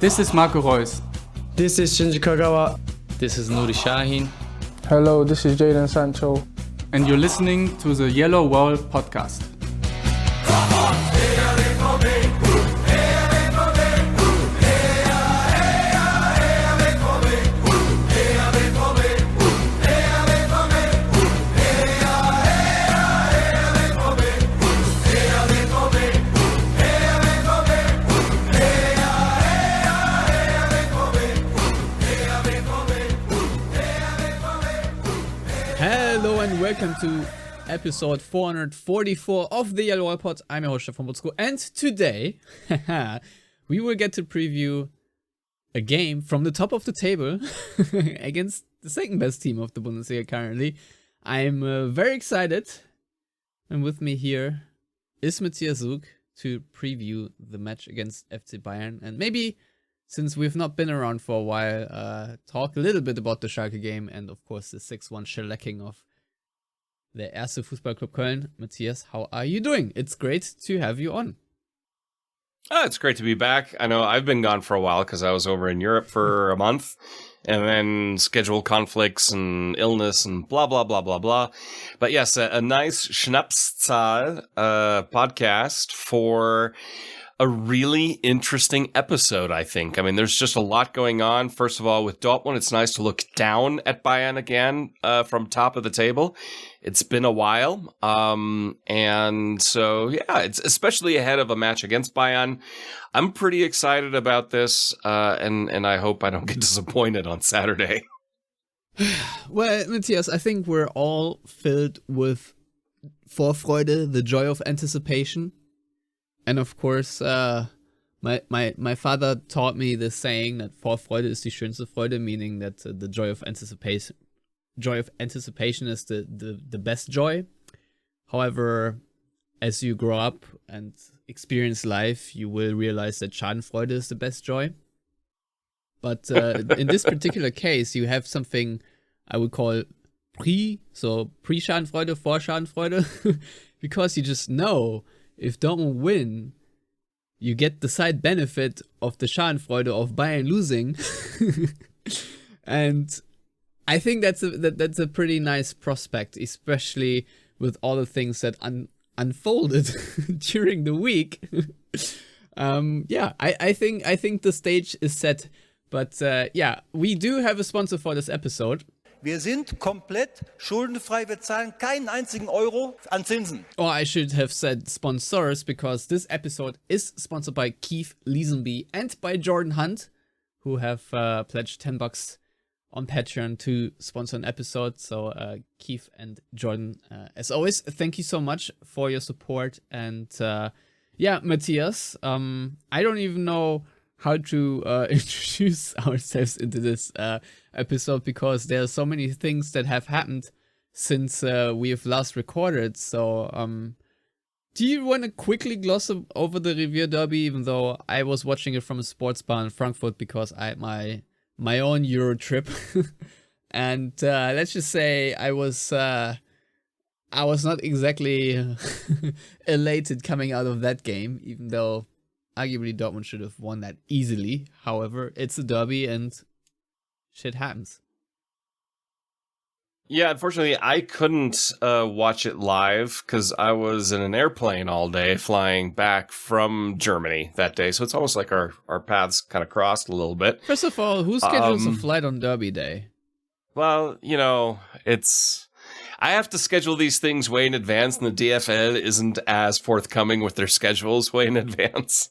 This is Marco Reus. This is Shinji Kagawa. This is Nuri Sahin. Hello, this is Jadon Sancho. And you're listening to the Yellowwallpod podcast. Hello and welcome to episode 444 of the Yellowwallpod. I'm your host, Stefan Butzko, and today we will get to preview a game from the top of the table against the second best team of the Bundesliga currently. I'm very excited, and with me here is Matthias Zug to preview the match against FC Bayern, and maybe, since we've not been around for a while, talk a little bit about the Schalke game and, of course, the 6-1 shellacking of the Erste Fußballclub Köln. Matthias, how are you doing? It's great to have you on. It's great to be back. I know I've been gone for a while because I was over in Europe for a month, and then schedule conflicts and illness and blah, blah, blah, blah, blah. But yes, a nice Schnapszahl podcast for a really interesting episode, I think. I mean, there's just a lot going on. First of all, with Dortmund, it's nice to look down at Bayern again from top of the table. It's been a while. And so, yeah, it's especially ahead of a match against Bayern. I'm pretty excited about this, and I hope I don't get disappointed on Saturday. Well, Matthias, I think we're all filled with Vorfreude, the joy of anticipation. And of course, my father taught me the saying that Vorfreude ist die schönste Freude, meaning that the joy of anticipation is the best joy. However, as you grow up and experience life, you will realize that Schadenfreude is the best joy. But in this particular case, you have something I would call pre-Schadenfreude, Vor-Schadenfreude, because you just know if Dortmund win, you get the side benefit of the Schadenfreude of Bayern losing. And I think that's a pretty nice prospect, especially with all the things that unfolded during the week. I think the stage is set. But we do have a sponsor for this episode. Wir sind komplett schuldenfrei, wir zahlen keinen einzigen Euro an Zinsen. Or I should have said sponsors, because this episode is sponsored by Keith Lisenbee and by Jordan Hunt, who have pledged $10 on Patreon to sponsor an episode. So Keith and Jordan, as always, thank you so much for your support. And Matthias, I don't even know how to introduce ourselves into this episode, because there are so many things that have happened since we have last recorded. So do you want to quickly gloss over the Revier Derby, even though I was watching it from a sports bar in Frankfurt because I had my own Euro trip? And let's just say I was not exactly elated coming out of that game, even though arguably Dortmund should have won that easily. However, it's a derby and shit happens. Yeah, unfortunately, I couldn't watch it live because I was in an airplane all day flying back from Germany that day. So it's almost like our paths kind of crossed a little bit. First of all, who schedules a flight on Derby Day? Well, I have to schedule these things way in advance, and the DFL isn't as forthcoming with their schedules way in advance.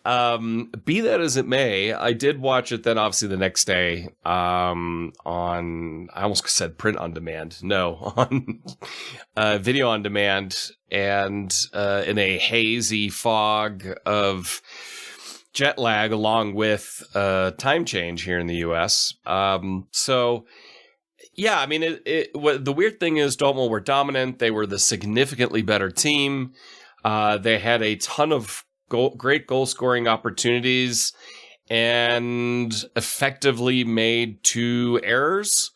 Be that as it may, I did watch it then obviously the next day on, I almost said print on demand. No, on video on demand, and in a hazy fog of jet lag along with time change here in the US. So yeah, I mean, the weird thing is Dortmund were dominant. They were the significantly better team. They had a ton of great goal-scoring opportunities and effectively made 2 errors.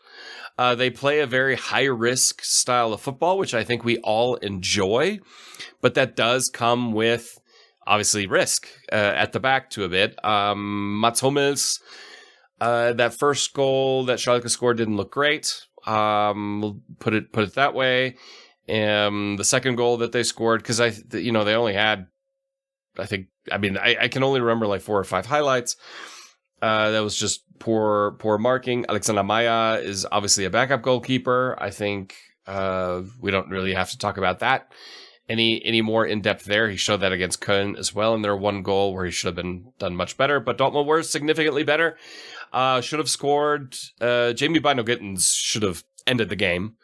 They play a very high-risk style of football, which I think we all enjoy, but that does come with obviously risk at the back to a bit. Mats Hummels, that first goal that Schalke scored didn't look great. We'll put it that way. The second goal that they scored, because they only had, I can only remember like 4 or 5 highlights. That was just poor marking. Alexander Maya is obviously a backup goalkeeper. I think we don't really have to talk about that any more in depth there. He showed that against Köln as well in their one goal where he should have been done much better. But Dortmund were significantly better. Should have scored. Jamie Bynoe-Gittens should have ended the game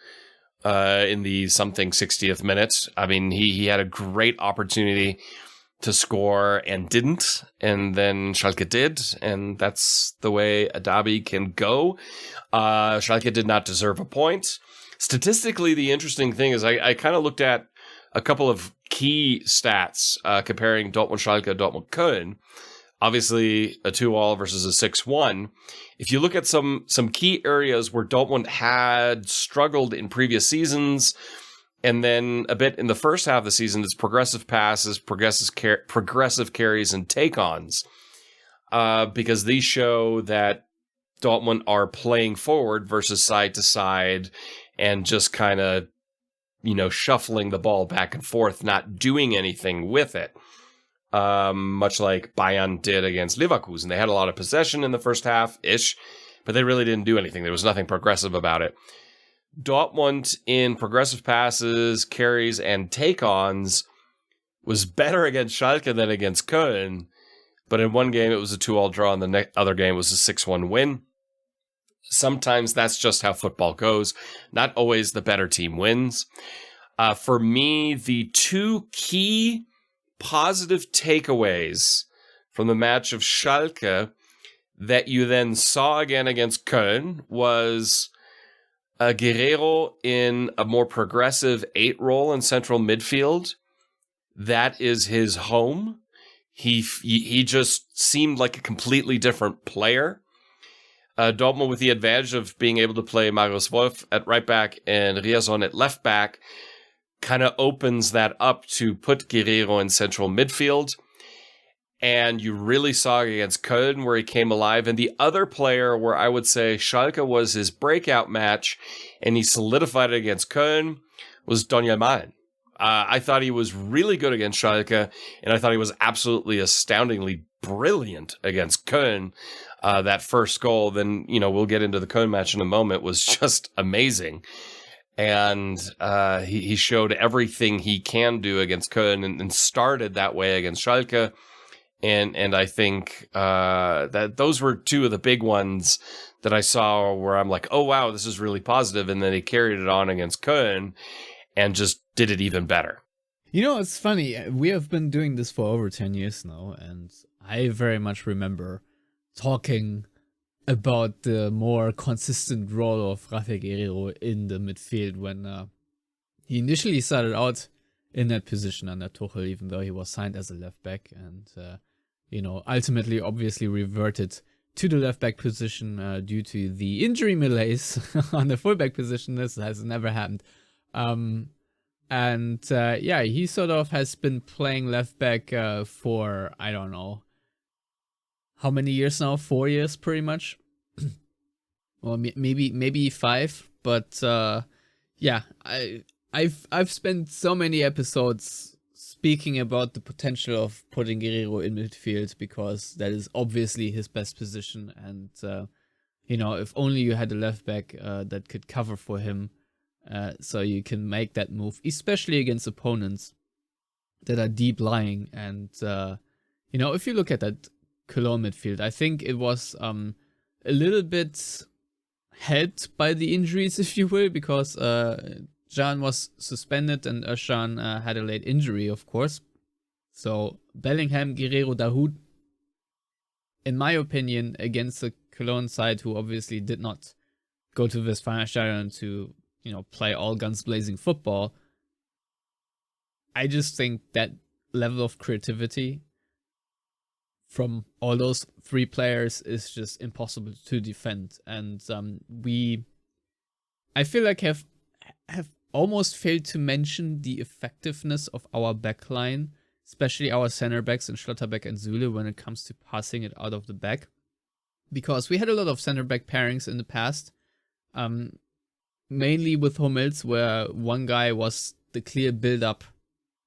in the 60th minute. I mean, he had a great opportunity to score and didn't, and then Schalke did, and that's the way a derby can go. Schalke did not deserve a point. Statistically, the interesting thing is I kind of looked at a couple of key stats comparing Dortmund-Schalke, Dortmund-Köln. Obviously, a 2-2 versus a 6-1. If you look at some key areas where Dortmund had struggled in previous seasons, and then a bit in the first half of the season, it's progressive passes, progressive carries, and take-ons. Because these show that Dortmund are playing forward versus side to side and just kind of, shuffling the ball back and forth, not doing anything with it. Much like Bayern did against Leverkusen. They had a lot of possession in the first half-ish, but they really didn't do anything. There was nothing progressive about it. Dortmund in progressive passes, carries, and take-ons was better against Schalke than against Köln, but in one game it was a 2-2 draw, and the other game was a 6-1 win. Sometimes that's just how football goes. Not always the better team wins. For me, the 2 key positive takeaways from the match of Schalke that you then saw again against Köln was Guerreiro in a more progressive 8 role in central midfield. That is his home. He just seemed like a completely different player. Dortmund, with the advantage of being able to play Marius Wolf at right back and Riazon at left back, kind of opens that up to put Guerreiro in central midfield. And you really saw against Köln where he came alive. And the other player where I would say Schalke was his breakout match and he solidified it against Köln was Daniel Mahlen. I thought he was really good against Schalke, and I thought he was absolutely astoundingly brilliant against Köln. That first goal, then, we'll get into the Köln match in a moment, was just amazing. And he showed everything he can do against Köln and started that way against Schalke. And I think that those were 2 of the big ones that I saw where I'm like, oh, wow, this is really positive. And then he carried it on against Köln and just did it even better. It's funny. We have been doing this for over 10 years now. And I very much remember talking about the more consistent role of Rafael Guerreiro in the midfield when he initially started out in that position under Tuchel, even though he was signed as a left back and, ultimately obviously reverted to the left back position due to the injury malaise on the fullback position. This has never happened. He sort of has been playing left back for, I don't know, how many years now? 4 years, pretty much. Or maybe 5. But I've spent so many episodes speaking about the potential of putting Guerreiro in midfield because that is obviously his best position. And if only you had a left back that could cover for him, so you can make that move, especially against opponents that are deep lying. And if you look at that Cologne midfield, I think it was a little bit helped by the injuries, if you will, because Can was suspended and Özcan had a late injury, of course. So Bellingham, Guerreiro, Dahoud, in my opinion, against the Cologne side, who obviously did not go to Westfalenstadion to play all guns blazing football, I just think that level of creativity from all those 3 players is just impossible to defend. And I feel like have almost failed to mention the effectiveness of our backline especially our center backs in Schlotterbeck and Süle when it comes to passing it out of the back. Because we had a lot of center back pairings in the past, mainly with Hummels, where one guy was the clear build-up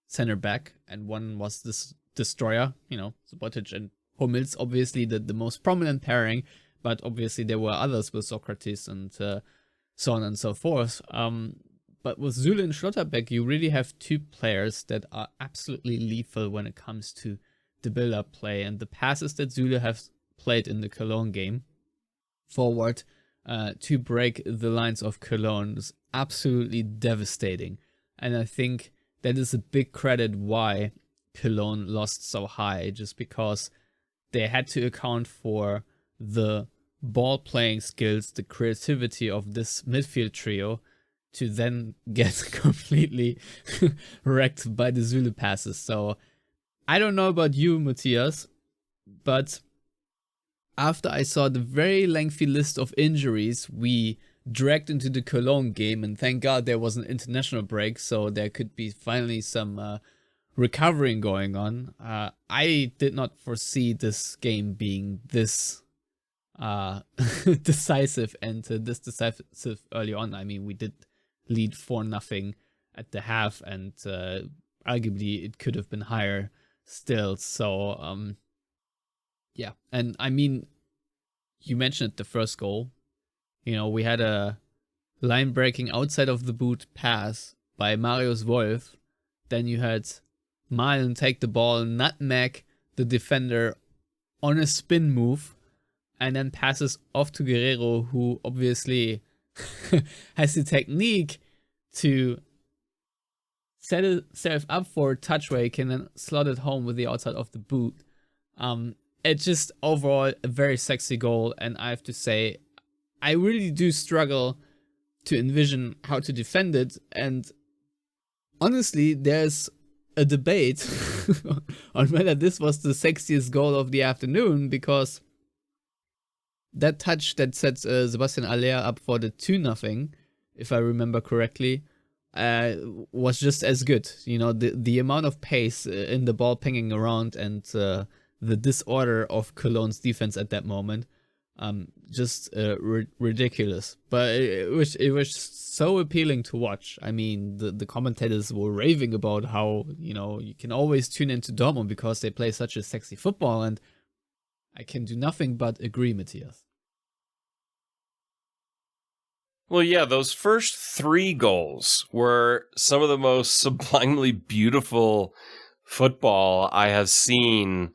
center back and one was this destroyer, Subotic and Hummels, obviously the most prominent pairing, but obviously there were others with Socrates and so on and so forth. But with Süle and Schlotterbeck, you really have two players that are absolutely lethal when it comes to the build-up play, and the passes that Süle has played in the Cologne game forward to break the lines of Cologne is absolutely devastating. And I think that is a big credit why Cologne lost so high, just because they had to account for the ball playing skills, the creativity of this midfield trio to then get completely wrecked by the Süle passes. So I don't know about you, Matthias, but after I saw the very lengthy list of injuries we dragged into the Cologne game, and thank God there was an international break, so there could be finally some recovering going on. I did not foresee this game being this decisive and this decisive early on. I mean, we did lead 4-0 at the half, and arguably it could have been higher still. So yeah, and I mean, you mentioned the first goal. We had a line breaking outside of the boot pass by Marius Wolf. Then you had Malen take the ball, nutmeg the defender on a spin move, and then passes off to Guerrero, who obviously has the technique to set itself up for a touch where he can then slot it home with the outside of the boot. It's just overall a very sexy goal, and I have to say, I really do struggle to envision how to defend it, and honestly, there's a debate on whether this was the sexiest goal of the afternoon, because that touch that sets Sebastian Aller up for the 2-0, if I remember correctly, was just as good. The amount of pace in the ball pinging around and the disorder of Cologne's defense at that moment, just ridiculous. But it was so appealing to watch. I mean, the commentators were raving about how, you can always tune into Dortmund because they play such a sexy football, and I can do nothing but agree, Matthias. Well, yeah, those first 3 goals were some of the most sublimely beautiful football I have seen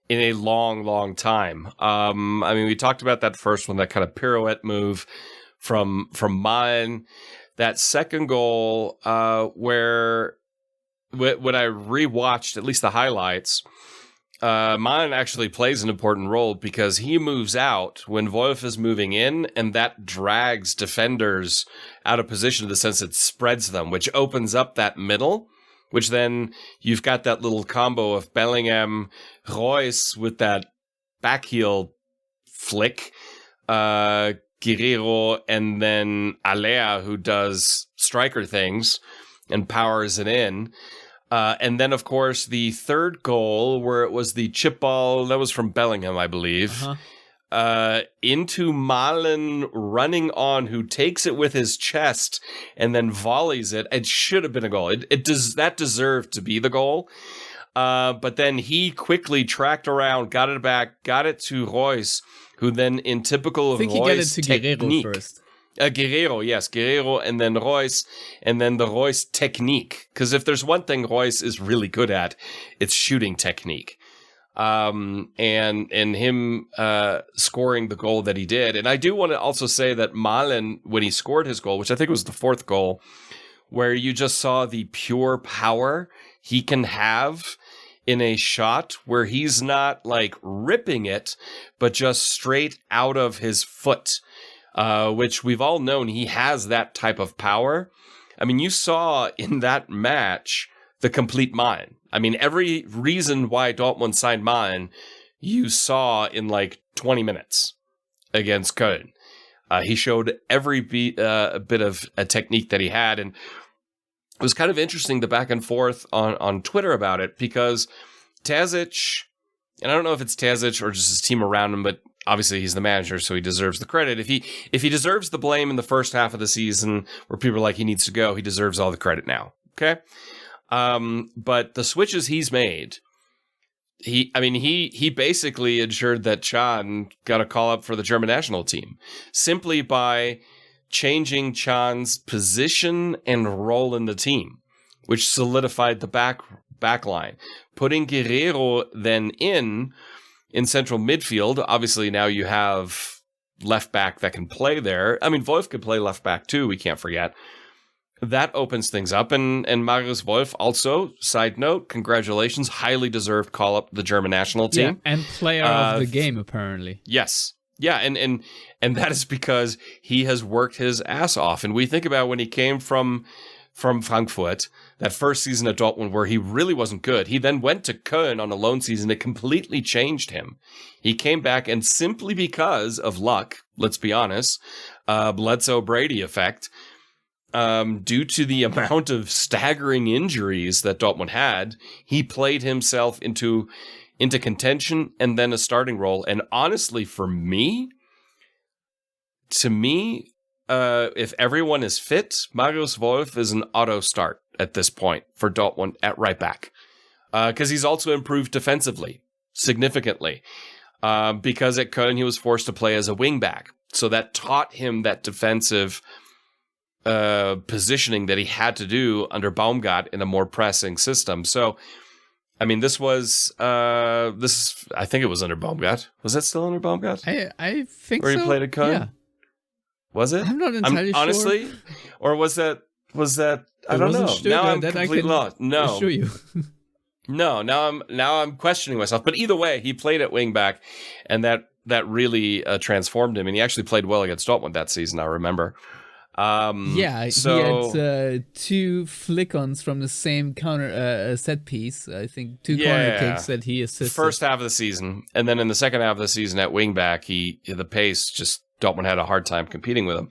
in a long, long time. I mean, we talked about that first one, that kind of pirouette move from Malen. That second goal, where when I rewatched at least the highlights, Malen actually plays an important role because he moves out when Wolf is moving in, and that drags defenders out of position in the sense it spreads them, which opens up that middle, which then you've got that little combo of Bellingham, Reus with that back heel flick, Guerrero, and then Aller, who does striker things and powers it in. And then, of course, the third goal, where it was the chip ball, that was from Bellingham, I believe, into Malen running on, who takes it with his chest and then volleys it. It should have been a goal. That deserved to be the goal. But then he quickly tracked around, got it back, got it to Reus, who then, in typical Reus technique, first. Guerrero, yes, Guerrero, and then Reus, and then the Reus technique. Because if there's one thing Reus is really good at, it's shooting technique. And him scoring the goal that he did. And I do want to also say that Malen, when he scored his goal, which I think was the fourth goal, where you just saw the pure power he can have in a shot where he's not like ripping it, but just straight out of his foot. Which we've all known he has that type of power. I mean, you saw in that match the complete Malen. I mean, every reason why Dortmund signed Malen, you saw in like 20 minutes against Köln. He showed every bit of a technique that he had. And it was kind of interesting, the back and forth on Twitter about it, because Terzic, and I don't know if it's Terzic or just his team around him, but obviously he's the manager, so he deserves the credit. If he deserves the blame in the first half of the season where people are like, he needs to go, he deserves all the credit now. Okay? But the switches he's made, he basically ensured that Can got a call up for the German national team simply by changing Can's position and role in the team, which solidified the back line. Putting Guerreiro then in central midfield, obviously now you have left back that can play there. I mean, Wolf could play left back too, we can't forget. That opens things up, and Marius Wolf also, side note, congratulations, highly deserved call up the German national team. Yeah, and player of the game, apparently. Yes. Yeah, and that is because he has worked his ass off. And we think about when he came from Frankfurt, that first season at Dortmund where he really wasn't good. He then went to Köln on a loan season. It completely changed him. He came back, and simply because of luck, let's be honest, Bledsoe-Brady effect, due to the amount of staggering injuries that Dortmund had, he played himself into contention and then a starting role. And honestly, to me, if everyone is fit, Marius Wolf is an auto start at this point for Dortmund at right back. Because he's also improved defensively significantly. Because at Köln he was forced to play as a wing back. So that taught him that defensive positioning that he had to do under Baumgart in a more pressing system. So, I mean, I think it was under Baumgart. Was that still under Baumgart? I think where so. He played at Köln? Yeah. Was it? I'm not entirely sure. Honestly? Or was that, I don't know. Now I'm completely lost. No. Assure you. No, now I'm questioning myself. But either way, he played at wing back, and that really transformed him. And he actually played well against Dortmund that season, I remember. He had 2 flick-ons from the same counter set piece. I think 2 corner kicks that he assisted. First half of the season, and then in the second half of the season at wing back, the pace just Dortmund had a hard time competing with him.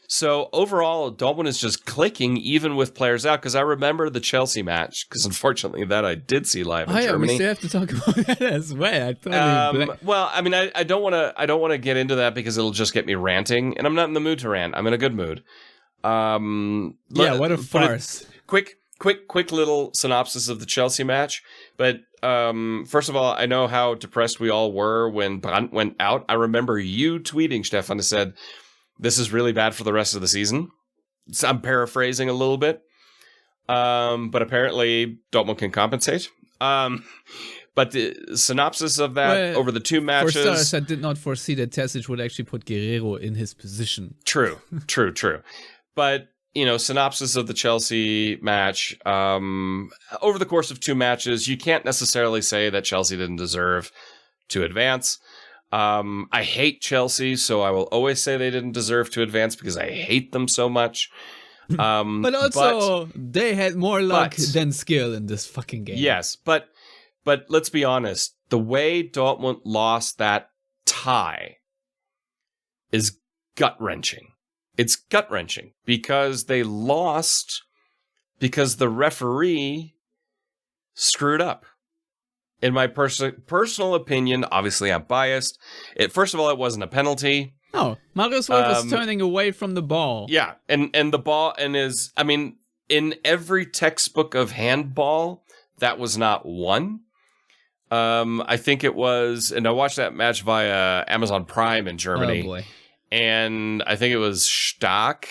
So overall, Dortmund is just clicking even with players out. Because I remember the Chelsea match, because unfortunately that I did see live in Germany. We still have to talk about that as well. Well, I mean, I don't want to get into that because it'll just get me ranting, and I'm not in the mood to rant. I'm in a good mood. What a farce! Quick little synopsis of the Chelsea match. But first of all, I know how depressed we all were when Brandt went out. I remember you tweeting, Stefan, and said, this is really bad for the rest of the season. So I'm paraphrasing a little bit. But apparently Dortmund can compensate. But the synopsis of that over the 2 matches... For starters, I did not foresee that Terzic would actually put Guerreiro in his position. True. But, synopsis of the Chelsea match. Over the course of 2 matches, you can't necessarily say that Chelsea didn't deserve to advance. I hate Chelsea, so I will always say they didn't deserve to advance because I hate them so much. But also, they had more luck than skill in this fucking game. Yes, but let's be honest. The way Dortmund lost that tie is gut-wrenching. It's gut-wrenching because they lost because the referee screwed up. In my personal opinion, obviously I'm biased. First of all, it wasn't a penalty. No, Marius Wolf was turning away from the ball. Yeah, and the ball in every textbook of handball, that was not one. I think it was, and I watched that match via Amazon Prime in Germany. Oh boy. And I think it was Stark,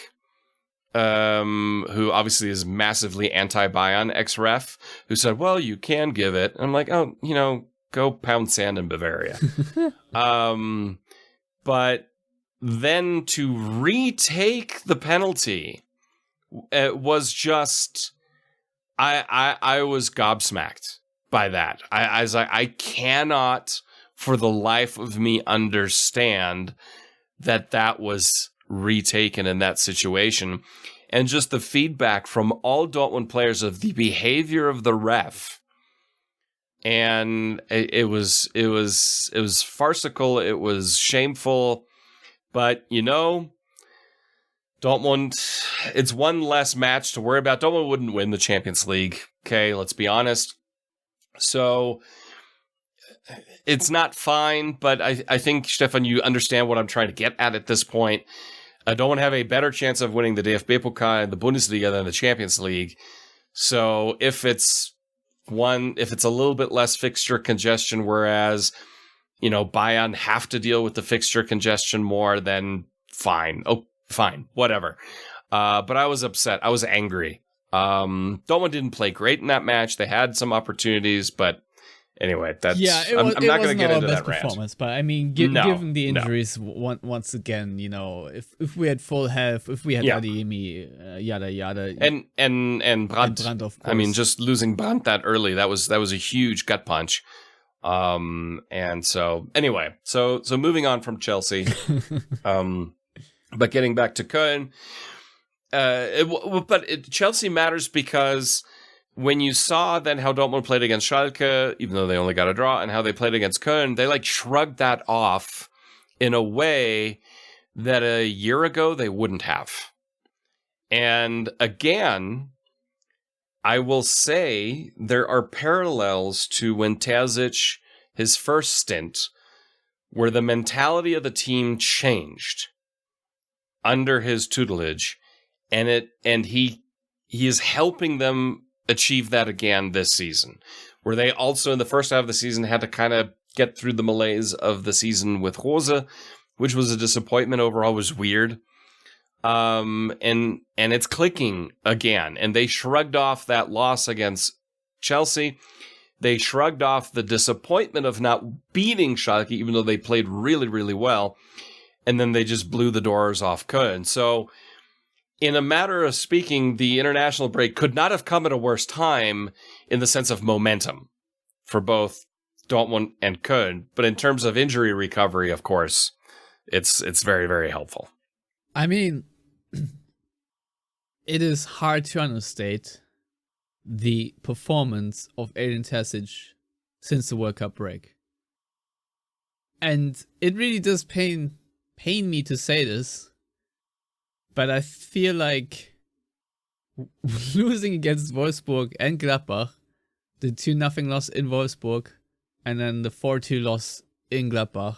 who obviously is massively anti-Bayern ex-ref, who said, well, you can give it. And I'm like, oh, go pound sand in Bavaria. But then to retake the penalty, it was just, I was gobsmacked by that. I was like, I cannot for the life of me understand that was retaken in that situation. And just the feedback from all Dortmund players of the behavior of the ref. And it was farcical. It was shameful. But, Dortmund, it's one less match to worry about. Dortmund wouldn't win the Champions League. Okay, let's be honest. So it's not fine, but I think, Stefan, you understand what I'm trying to get at this point. Dortmund have a better chance of winning the DFB-Pokal and the Bundesliga than the Champions League. So if it's a little bit less fixture congestion, whereas, Bayern have to deal with the fixture congestion more, then fine. Oh, fine, whatever. But I was upset. I was angry. Dortmund didn't play great in that match. They had some opportunities, but anyway, I'm not going to get into that rant. But I mean, given the injuries, once again, if we had full health, if we had Adeyemi, yada yada, and Brandt, of course. I mean, just losing Brandt that early, that was a huge gut punch. And so anyway, so moving on from Chelsea, but getting back to Köln, Chelsea matters because when you saw then how Dortmund played against Schalke, even though they only got a draw, and how they played against Köln, they shrugged that off in a way that a year ago they wouldn't have. And again, I will say there are parallels to when Terzic, his first stint, where the mentality of the team changed under his tutelage, and he is helping them achieve that again this season, where they also in the first half of the season had to kind of get through the malaise of the season with Rose, which was a disappointment overall, was weird. And it's clicking again, and they shrugged off that loss against Chelsea. They shrugged off the disappointment of not beating Schalke, even though they played really, really well. And then they just blew the doors off Köln. So in a matter of speaking, the international break could not have come at a worse time in the sense of momentum for both Dortmund and Köln. But in terms of injury recovery, of course, it's very, very helpful. I mean, it is hard to understate the performance of Edin Terzic since the World Cup break. And it really does pain me to say this, but I feel like losing against Wolfsburg and Gladbach, the 2-0 loss in Wolfsburg, and then the 4-2 loss in Gladbach,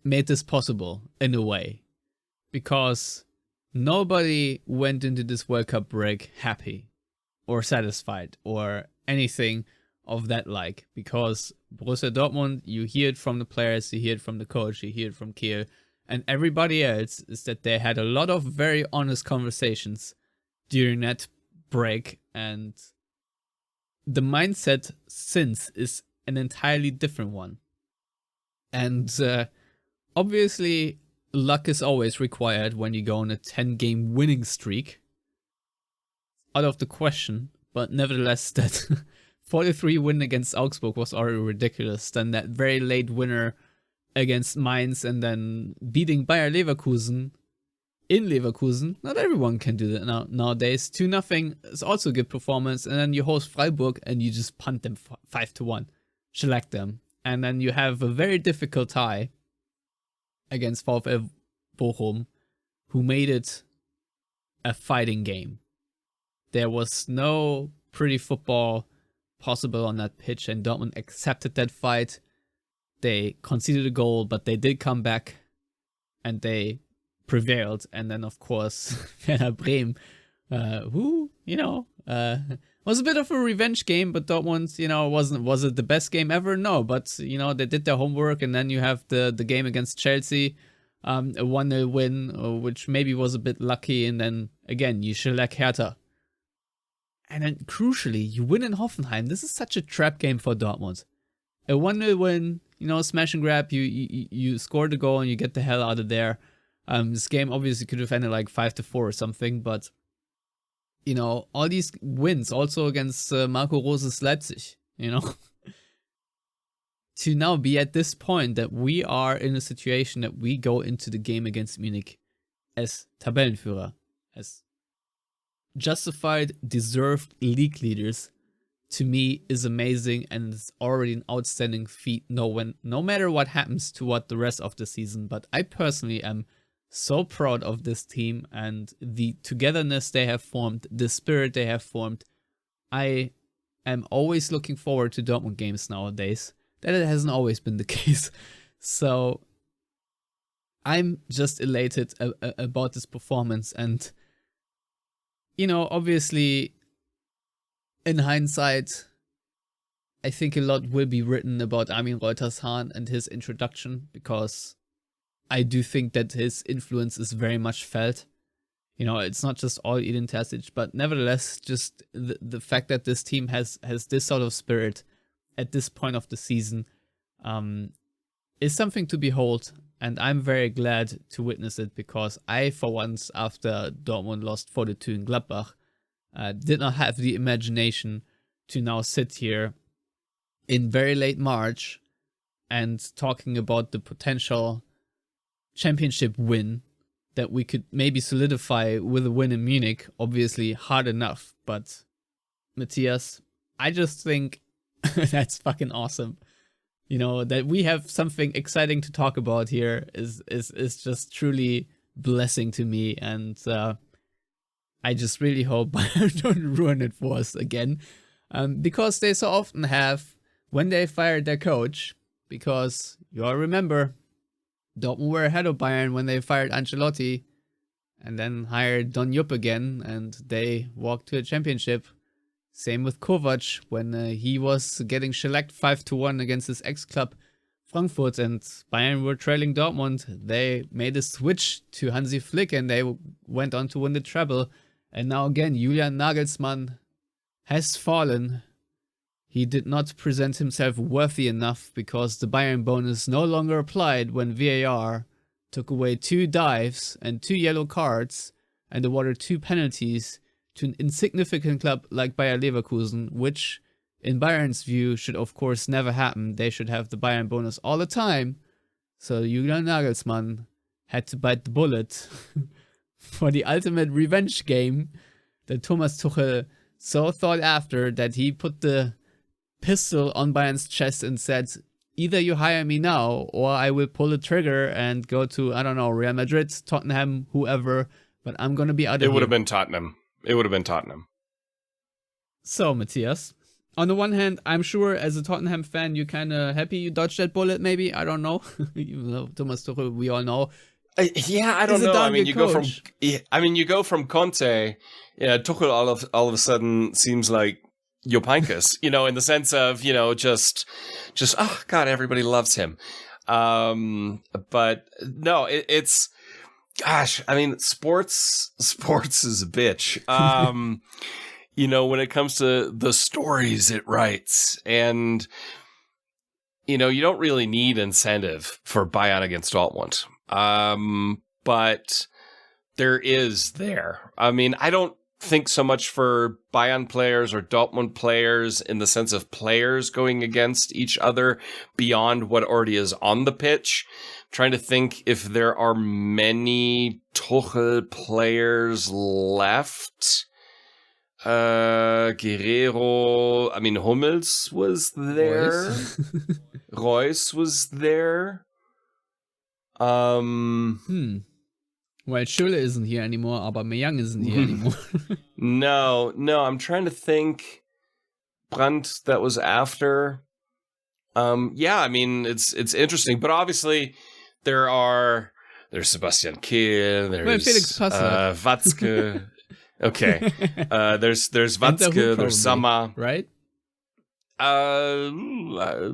made this possible in a way. Because nobody went into this World Cup break happy or satisfied or anything of that like. Because Borussia Dortmund, you hear it from the players, you hear it from the coach, you hear it from Kiel, and everybody else, is that they had a lot of very honest conversations during that break, and the mindset since is an entirely different one. And obviously, luck is always required when you go on a 10-game winning streak. Out of the question, but nevertheless, that 43 win against Augsburg was already ridiculous. Then that very late winner against Mainz, and then beating Bayer Leverkusen in Leverkusen. Not everyone can do that nowadays. 2-0 is also a good performance, and then you host Freiburg and you just punt them 5-1, shellac them, and then you have a very difficult tie against VfL Bochum, who made it a fighting game. There was no pretty football possible on that pitch, and Dortmund accepted that fight. They conceded a goal, but they did come back, and they prevailed. And then, of course, Werder Bremen, who, was a bit of a revenge game, but Dortmund, was it the best game ever? No, but, they did their homework, and then you have the game against Chelsea, a 1-0 win, which maybe was a bit lucky, and then, again, you shellac Hertha. And then, crucially, you win in Hoffenheim. This is such a trap game for Dortmund. A 1-0 win, smash and grab, you score the goal and you get the hell out of there. This game obviously could have ended like 5-4 or something, but, all these wins, also against Marco Rose's Leipzig, to now be at this point that we are in a situation that we go into the game against Munich as Tabellenführer, as justified, deserved league leaders, to me is amazing, and it's already an outstanding feat no matter what happens to what the rest of the season. But I personally am so proud of this team and the togetherness they have formed, the spirit they have formed. I am always looking forward to Dortmund games nowadays. That it hasn't always been the case. So I'm just elated about this performance. And, obviously, in hindsight, I think a lot will be written about Armin Reuters-Hahn and his introduction, because I do think that his influence is very much felt. It's not just all Edin Terzic, but nevertheless, just the fact that this team has this sort of spirit at this point of the season is something to behold. And I'm very glad to witness it, because I, for once, after Dortmund lost 4-2 in Gladbach, did not have the imagination to now sit here in very late March and talking about the potential championship win that we could maybe solidify with a win in Munich. Obviously hard enough, but Matthias, I just think that's fucking awesome. That we have something exciting to talk about here is just truly blessing to me, and I just really hope I don't ruin it for us again, because they so often have when they fired their coach. Because you all remember, Dortmund were ahead of Bayern when they fired Ancelotti, and then hired Don Jupp again, and they walked to a championship. Same with Kovac when he was getting shellacked 5-1 against his ex-club Frankfurt, and Bayern were trailing Dortmund. They made a switch to Hansi Flick and they went on to win the treble. And now again, Julian Nagelsmann has fallen. He did not present himself worthy enough, because the Bayern bonus no longer applied when VAR took away 2 dives and 2 yellow cards and awarded 2 penalties to an insignificant club like Bayer Leverkusen, which, in Bayern's view, should of course never happen. They should have the Bayern bonus all the time. So Julian Nagelsmann had to bite the bullet for the ultimate revenge game that Thomas Tuchel so thought after that he put the pistol on Bayern's chest and said, either you hire me now or I will pull the trigger and go to, I don't know, Real Madrid, Tottenham, whoever, but I'm going to be out of here. It would have been Tottenham. So, Matthias, on the one hand, I'm sure as a Tottenham fan, you're kind of happy you dodged that bullet, maybe. I don't know. Even though Thomas Tuchel, we all know. I don't know. I mean, you go from Conte. Yeah, Tuchel all of a sudden seems like Jupp Heynckes, in the sense of, just oh god, everybody loves him. But no, it's gosh, I mean, sports is a bitch. When it comes to the stories it writes, and you don't really need incentive for Bayern against Dortmund. But there is there. I mean, I don't think so much for Bayern players or Dortmund players in the sense of players going against each other beyond what already is on the pitch. I'm trying to think if there are many Tuchel players left. Guerrero, I mean, Hummels was there. Reus was there. Well, Schürrle isn't here anymore, aber Meyang isn't here anymore. No, I'm trying to think. Brandt, that was after. I mean, it's interesting, but obviously there's Sebastian Kehl, there's Felix Watzke. Okay, there's Watzke, there's Sammer, right?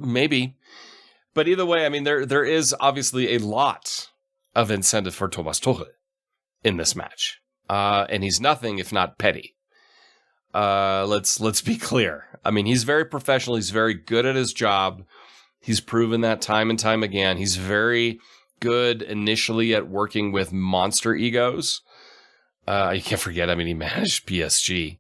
Maybe, but either way, I mean, there is obviously a lot of incentive for Thomas Tuchel in this match, and he's nothing if not petty. Let's be clear. I mean, he's very professional. He's very good at his job. He's proven that time and time again. He's very good initially at working with monster egos. You can't forget, I mean, he managed PSG.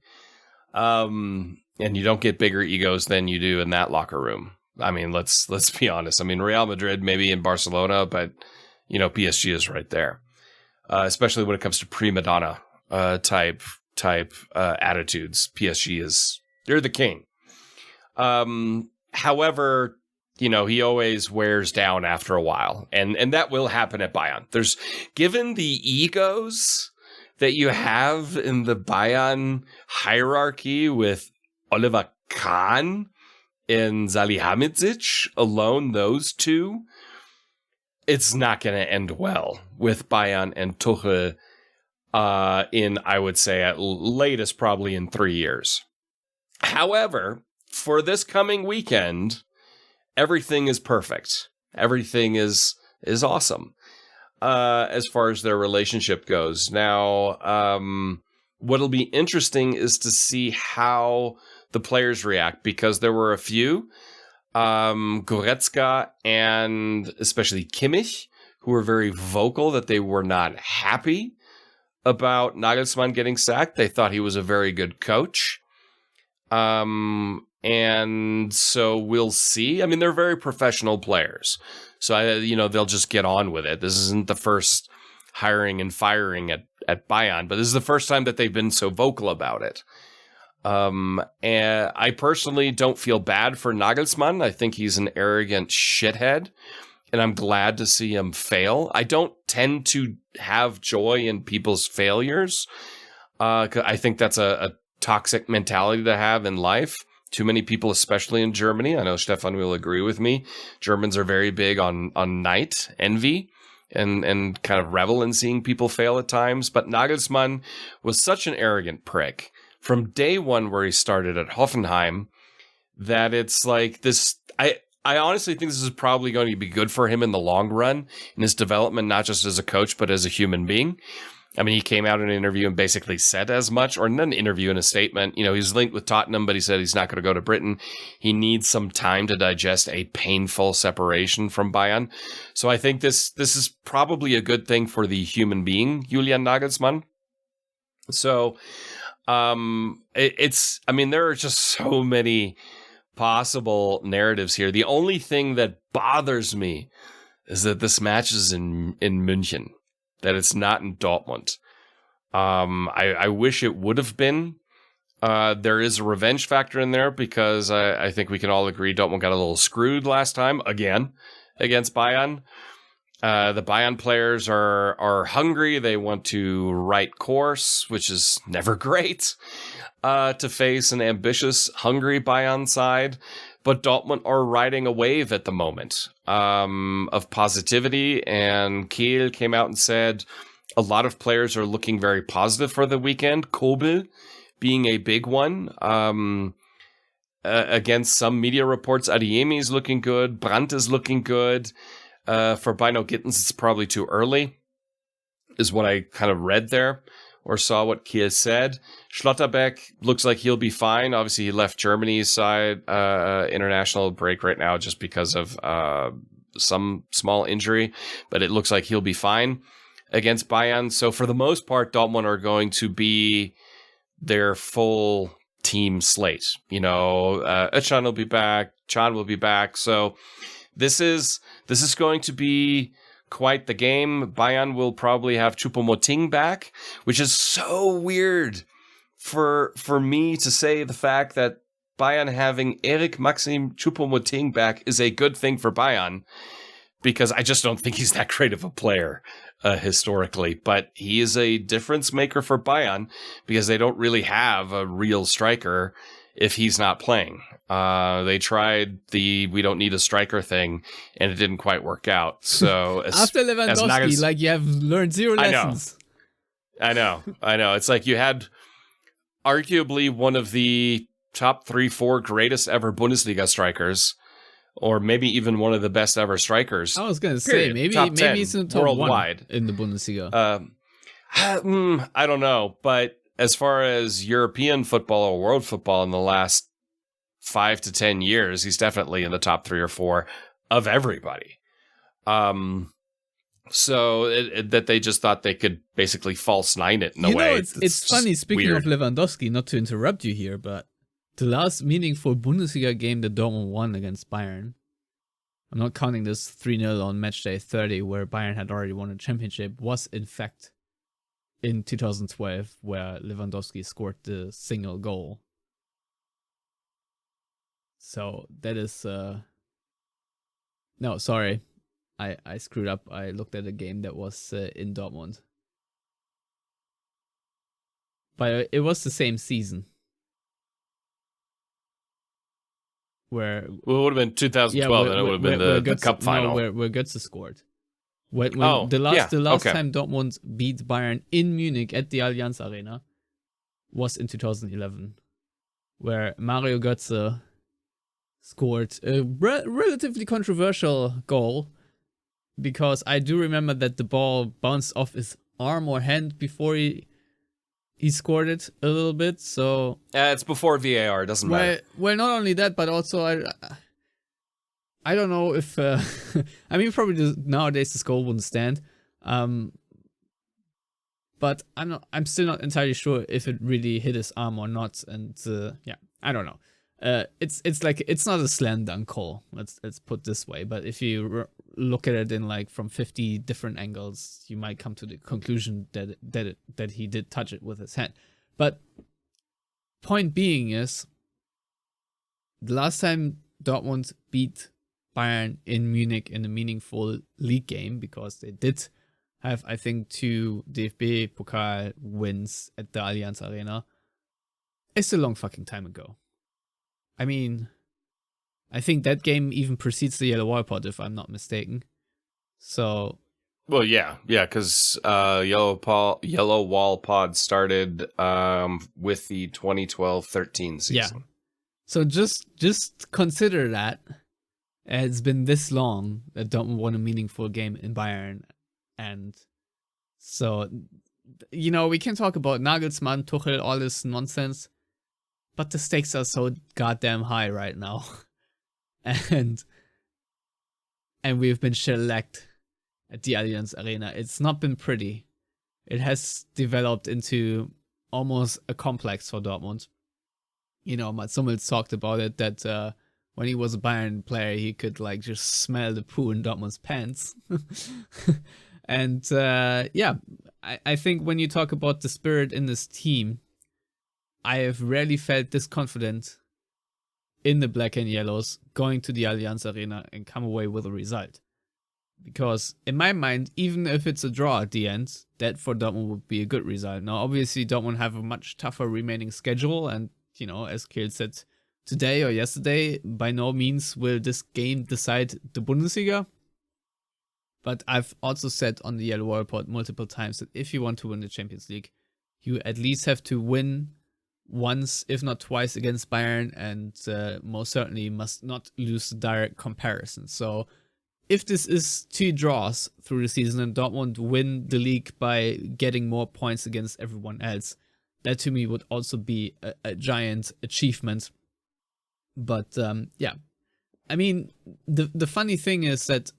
And you don't get bigger egos than you do in that locker room. I mean, let's be honest. I mean, Real Madrid, maybe in Barcelona, but, PSG is right there. Especially when it comes to prima donna type attitudes. PSG they're the king. However, he always wears down after a while. And that will happen at Bayern. Given the egos that you have in the Bayern hierarchy with Oliver Kahn and Salihamidzic, alone those two, it's not going to end well with Bayern and Tuchel in, I would say, at latest probably in 3 years. However, for this coming weekend, everything is perfect. Everything is awesome as far as their relationship goes. Now, what'll be interesting is to see how the players react, because there were a few, Goretzka and especially Kimmich, who were very vocal that they were not happy about Nagelsmann getting sacked. They thought he was a very good coach. And so we'll see. I mean, they're very professional players. So, they'll just get on with it. This isn't the first hiring and firing at Bayern, but this is the first time that they've been so vocal about it. And I personally don't feel bad for Nagelsmann. I think he's an arrogant shithead, and I'm glad to see him fail. I don't tend to have joy in people's failures. I think that's a toxic mentality to have in life. Too many people, especially in Germany, I know Stefan will agree with me, Germans are very big on night envy and kind of revel in seeing people fail at times. But Nagelsmann was such an arrogant prick from day one where he started at Hoffenheim that it's like this. I honestly think this is probably going to be good for him in the long run in his development, not just as a coach, but as a human being. I mean, he came out in an interview and basically said as much, or not an interview, in a statement. He's linked with Tottenham, but he said he's not going to go to Britain. He needs some time to digest a painful separation from Bayern. So I think this is probably a good thing for the human being, Julian Nagelsmann. So there are just so many possible narratives here. The only thing that bothers me is that this match is in München, that it's not in Dortmund. I wish it would have been. There is a revenge factor in there, because I think we can all agree Dortmund got a little screwed last time, again, against Bayern. The Bayern players are hungry. They want to right course, which is never great to face an ambitious, hungry Bayern side. But Dortmund are riding a wave at the moment of positivity, and Kiel came out and said a lot of players are looking very positive for the weekend. Kobel being a big one. Against some media reports, Adeyemi is looking good. Brandt is looking good. For Bynoe-Gittens, it's probably too early, is what I kind of read there, or saw what Kiel said. Schlotterbeck looks like he'll be fine. Obviously, he left Germany's side international break right now just because of some small injury, but it looks like he'll be fine against Bayern. So for the most part, Dortmund are going to be their full team slate. Özcan will be back, Can will be back. So this is going to be quite the game. Bayern will probably have Choupo-Moting back, which is so weird for me to say the fact that Bayern having Eric Maxim Choupo-Moting back is a good thing for Bayern, because I just don't think he's that great of a player historically. But he is a difference maker for Bayern, because they don't really have a real striker if he's not playing. They tried the "we don't need a striker" thing, and it didn't quite work out. So after Lewandowski, you have learned zero lessons. I know. It's like you had arguably one of the top 3-4 greatest ever Bundesliga strikers, or maybe even one of the best ever strikers. I was going to say, maybe it's in the top worldwide in the Bundesliga. I don't know, but as far as European football or world football in the last 5 to 10 years, he's definitely in the top 3 or 4 of everybody. So that they just thought they could basically false nine it in a way. It's funny, speaking of Lewandowski, not to interrupt you here, but the last meaningful Bundesliga game that Dortmund won against Bayern, I'm not counting this 3-0 on match day 30 where Bayern had already won a championship, was in fact in 2012, where Lewandowski scored the single goal. So that is No, sorry. I screwed up. I looked at a game that was in Dortmund. But it was the same season. Well, it would have been 2012, and it would have been the cup final. No, where Götze scored. The last time Dortmund beat Bayern in Munich at the Allianz Arena was in 2011, where Mario Götze scored a relatively controversial goal, because I do remember that the ball bounced off his arm or hand before he scored it a little bit. So it's before VAR, doesn't matter. Well, not only that, but also I don't know if I mean, probably nowadays this goal wouldn't stand, but I'm still not entirely sure if it really hit his arm or not. And I don't know. It's like, it's not a slam dunk call. Let's put it this way. But if you look at it in like from 50 different angles, you might come to the conclusion that he did touch it with his hand. But point being is, the last time Dortmund beat Bayern in Munich in a meaningful league game, because they did have, I think, 2 DFB Pokal wins at the Allianz Arena, it's a long fucking time ago. I mean, I think that game even precedes the Yellowwallpod, if I'm not mistaken. So, well, yeah, because Yellowwallpod started with the 2012-13 season. Yeah. So just consider that it's been this long that Dortmund won a meaningful game in Bayern, and so, you know, we can talk about Nagelsmann, Tuchel, all this nonsense, but the stakes are so goddamn high right now. And we've been shellacked at the Allianz Arena. It's not been pretty. It has developed into almost a complex for Dortmund. You know, Mats Hummels talked about it, that when he was a Bayern player, he could like just smell the poo in Dortmund's pants. And I think when you talk about the spirit in this team, I have rarely felt this confident in the black and yellows going to the Allianz Arena and come away with a result. Because in my mind, even if it's a draw at the end, that for Dortmund would be a good result. Now, obviously, Dortmund have a much tougher remaining schedule, and, you know, as Kiel said today or yesterday, by no means will this game decide the Bundesliga. But I've also said on the Yellowwallpod multiple times that if you want to win the Champions League, you at least have to win once, if not twice, against Bayern, and most certainly must not lose the direct comparison. So if this is 2 draws through the season and Dortmund win the league by getting more points against everyone else, that to me would also be a giant achievement. But I mean, the funny thing is that,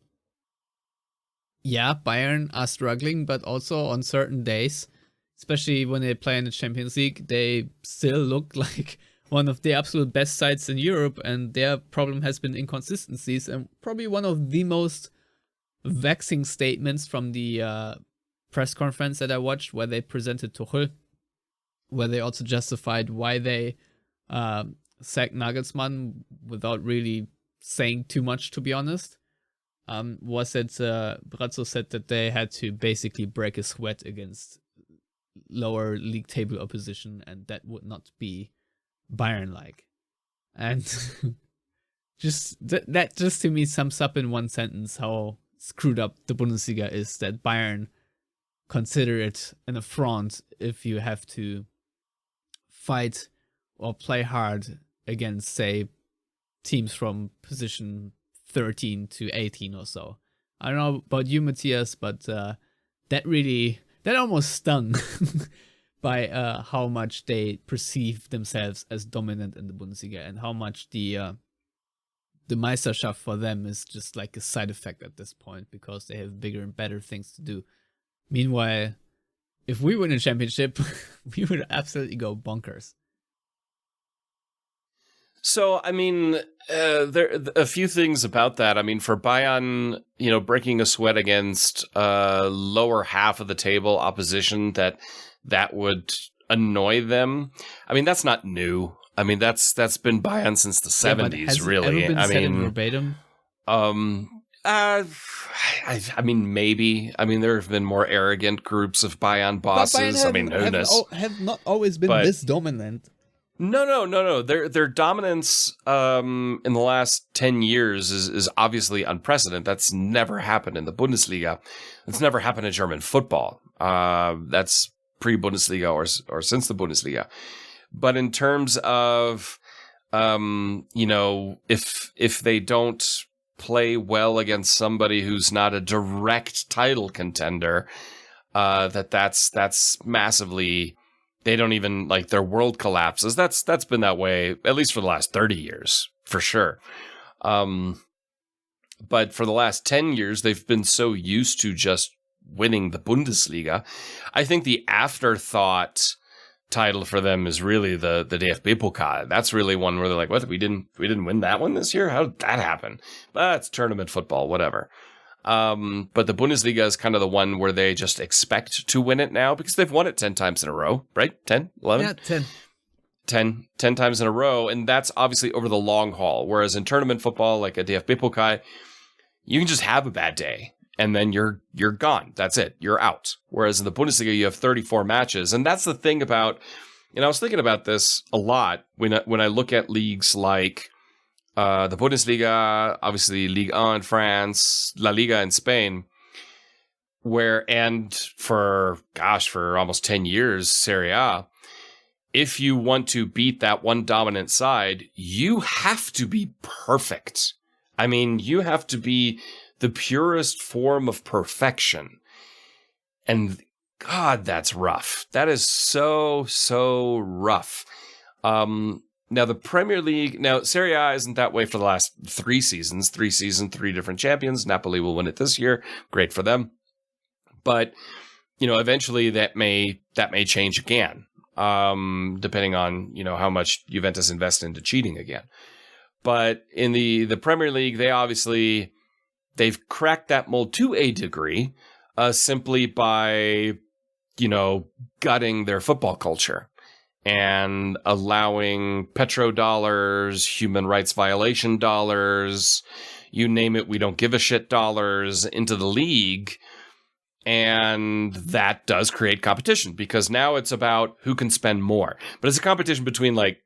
yeah, Bayern are struggling, but also on certain days, especially when they play in the Champions League, they still look like one of the absolute best sides in Europe, and their problem has been inconsistencies. And probably one of the most vexing statements from the press conference that I watched, where they presented Tuchel, where they also justified why they sacked Nagelsmann without really saying too much, to be honest, was that Brazzo said that they had to basically break a sweat against lower league table opposition, and that would not be Bayern-like. And just that just to me sums up in one sentence how screwed up the Bundesliga is, that Bayern consider it an affront if you have to fight or play hard against, say, teams from position 13 to 18 or so. I don't know about you, Matthias, but that almost stung by how much they perceive themselves as dominant in the Bundesliga, and how much the Meisterschaft for them is just like a side effect at this point, because they have bigger and better things to do. Meanwhile, if we win a championship, we would absolutely go bonkers. So, I mean, there are a few things about that. I mean, for Bayern, you know, breaking a sweat against lower half of the table opposition, that would annoy them. I mean, that's not new. I mean, that's been Bayern since the 70s, really. Ever been said in verbatim? I mean, maybe. I mean, there have been more arrogant groups of Bayern bosses. I mean, who knows? Have not always been this dominant. No. Their dominance in the last 10 years is obviously unprecedented. That's never happened in the Bundesliga. It's never happened in German football. That's pre-Bundesliga or since the Bundesliga. But in terms of, if they don't play well against somebody who's not a direct title contender, that's massively. They don't even, like, their world collapses. That's been that way, at least for the last 30 years, for sure. But for the last 10 years, they've been so used to just winning the Bundesliga. I think the afterthought title for them is really the DFB Pokal. That's really one where they're like, what, we didn't win that one this year? How did that happen? But it's tournament football, whatever. But the Bundesliga is kind of the one where they just expect to win it now because they've won it 10 times in a row, right? 10, 11? Yeah, 10. 10 times in a row. And that's obviously over the long haul. Whereas in tournament football, like a DFB Pokal, you can just have a bad day and then you're gone. That's it. You're out. Whereas in the Bundesliga, you have 34 matches. And that's the thing about, I was thinking about this a lot when I look at leagues like the Bundesliga, obviously Ligue 1 in France, La Liga in Spain, and for almost 10 years, Serie A, if you want to beat that one dominant side, you have to be perfect. I mean, you have to be the purest form of perfection. And God, that's rough. That is so rough. Now, the Premier League, Serie A isn't that way for the last 3 seasons. 3 seasons, 3 different champions. Napoli will win it this year. Great for them. But, eventually that may change again, depending on, how much Juventus invest into cheating again. But in the Premier League, they've cracked that mold to a degree, simply by, gutting their football culture and allowing petrodollars, human rights violation dollars, you name it, we don't give a shit dollars into the league. And that does create competition because now it's about who can spend more. But it's a competition between like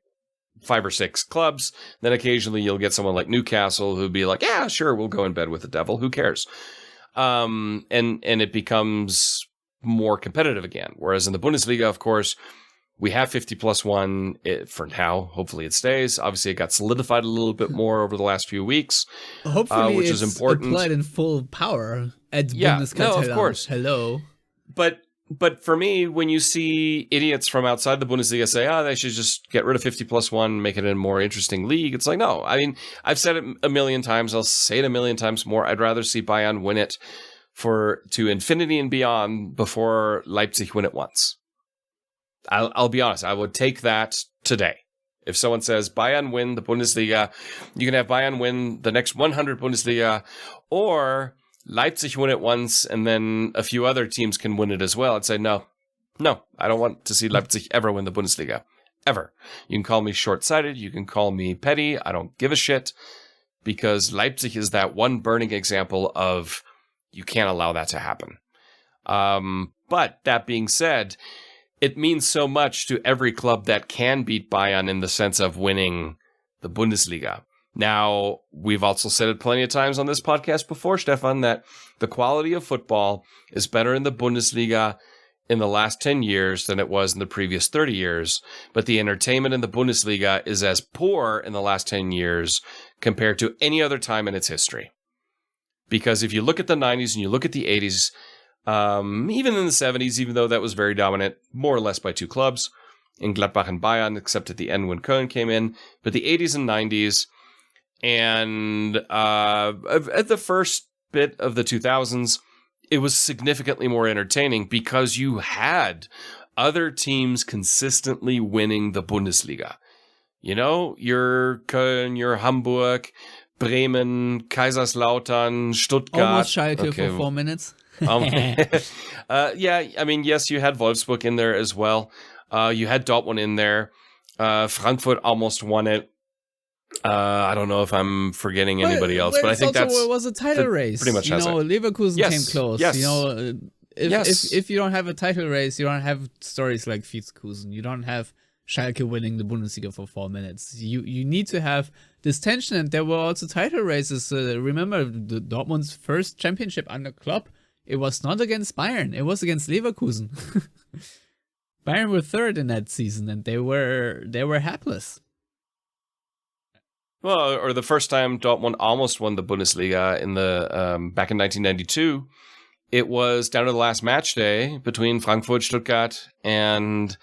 5 or 6 clubs. Then occasionally you'll get someone like Newcastle who'd be like, yeah, sure, we'll go in bed with the devil. Who cares? And it becomes more competitive again. Whereas in the Bundesliga, of course, we have 50+1 for now. Hopefully it stays. Obviously, it got solidified a little bit more over the last few weeks, Hopefully which is important. Applied in full power at Bundesliga. No, of course. Hello. But for me, when you see idiots from outside the Bundesliga say, they should just get rid of 50+1, make it a more interesting league, it's like, no. I mean, I've said it a million times. I'll say it a million times more. I'd rather see Bayern win it to infinity and beyond before Leipzig win it once. I'll be honest. I would take that today. If someone says Bayern win the Bundesliga, you can have Bayern win the next 100 Bundesliga, or Leipzig win it once, and then a few other teams can win it as well. I'd say, no, I don't want to see Leipzig ever win the Bundesliga. Ever. You can call me short-sighted. You can call me petty. I don't give a shit, because Leipzig is that one burning example of you can't allow that to happen. But that being said, it means so much to every club that can beat Bayern in the sense of winning the Bundesliga. Now, we've also said it plenty of times on this podcast before, Stefan, that the quality of football is better in the Bundesliga in the last 10 years than it was in the previous 30 years. But the entertainment in the Bundesliga is as poor in the last 10 years compared to any other time in its history. Because if you look at the 90s and you look at the 80s, even in the 70s, even though that was very dominant, more or less by 2 clubs, in Gladbach and Bayern, except at the end when Köln came in. But the 80s and 90s, and at the first bit of the 2000s, it was significantly more entertaining because you had other teams consistently winning the Bundesliga. Your Köln, your Hamburg, Bremen, Kaiserslautern, Stuttgart. Almost Schalke for 4 minutes. Yeah, I mean, yes, you had Wolfsburg in there as well. You had Dortmund in there. Frankfurt almost won it. I don't know if I'm forgetting anybody else, but I think also, that's it was a title race. pretty much has it. Leverkusen came close. Yes. If you don't have a title race, you don't have stories like Vizekusen. You don't have Schalke winning the Bundesliga for 4 minutes. You need to have this tension, and there were also title races. Remember the Dortmund's first championship under Klopp? It was not against Bayern. It was against Leverkusen. Bayern were third in that season, and they were hapless. Well, or the first time Dortmund almost won the Bundesliga in the back in 1992, it was down to the last match day between Frankfurt, Stuttgart, and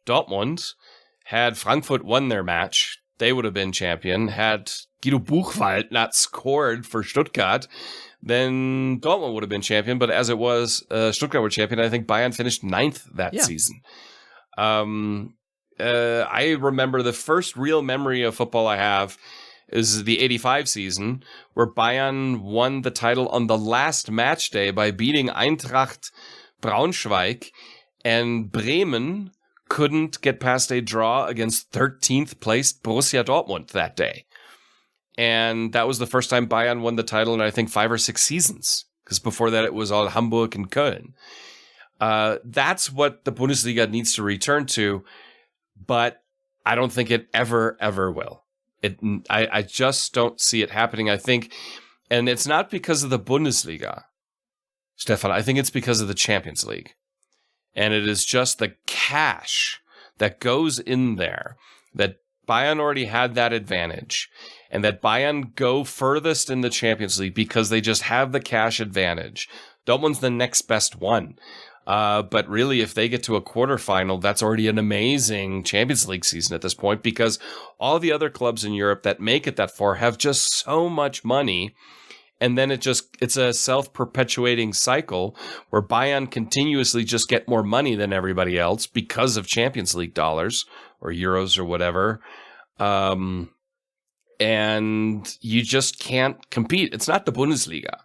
Dortmund. Had Frankfurt won their match, they would have been champion. Had Guido Buchwald not scored for Stuttgart, then Dortmund would have been champion. But as it was, Stuttgart were champion. I think Bayern finished 9th that season. I remember the first real memory of football I have is the 85 season, where Bayern won the title on the last match day by beating Eintracht Braunschweig, and Bremen couldn't get past a draw against 13th placed Borussia Dortmund that day. And that was the first time Bayern won the title in, I think, 5 or 6 seasons, because before that it was all Hamburg and Köln. That's what the Bundesliga needs to return to, but I don't think it ever will. I just don't see it happening. I think, and it's not because of the Bundesliga, Stefan. I think it's because of the Champions League. And it is just the cash that goes in there, that Bayern already had that advantage, and that Bayern go furthest in the Champions League because they just have the cash advantage. Dortmund's the next best one. But really, if they get to a quarterfinal, that's already an amazing Champions League season at this point, because all the other clubs in Europe that make it that far have just so much money. And then it's a self-perpetuating cycle where Bayern continuously just get more money than everybody else because of Champions League dollars or euros or whatever. And you just can't compete. It's not the Bundesliga.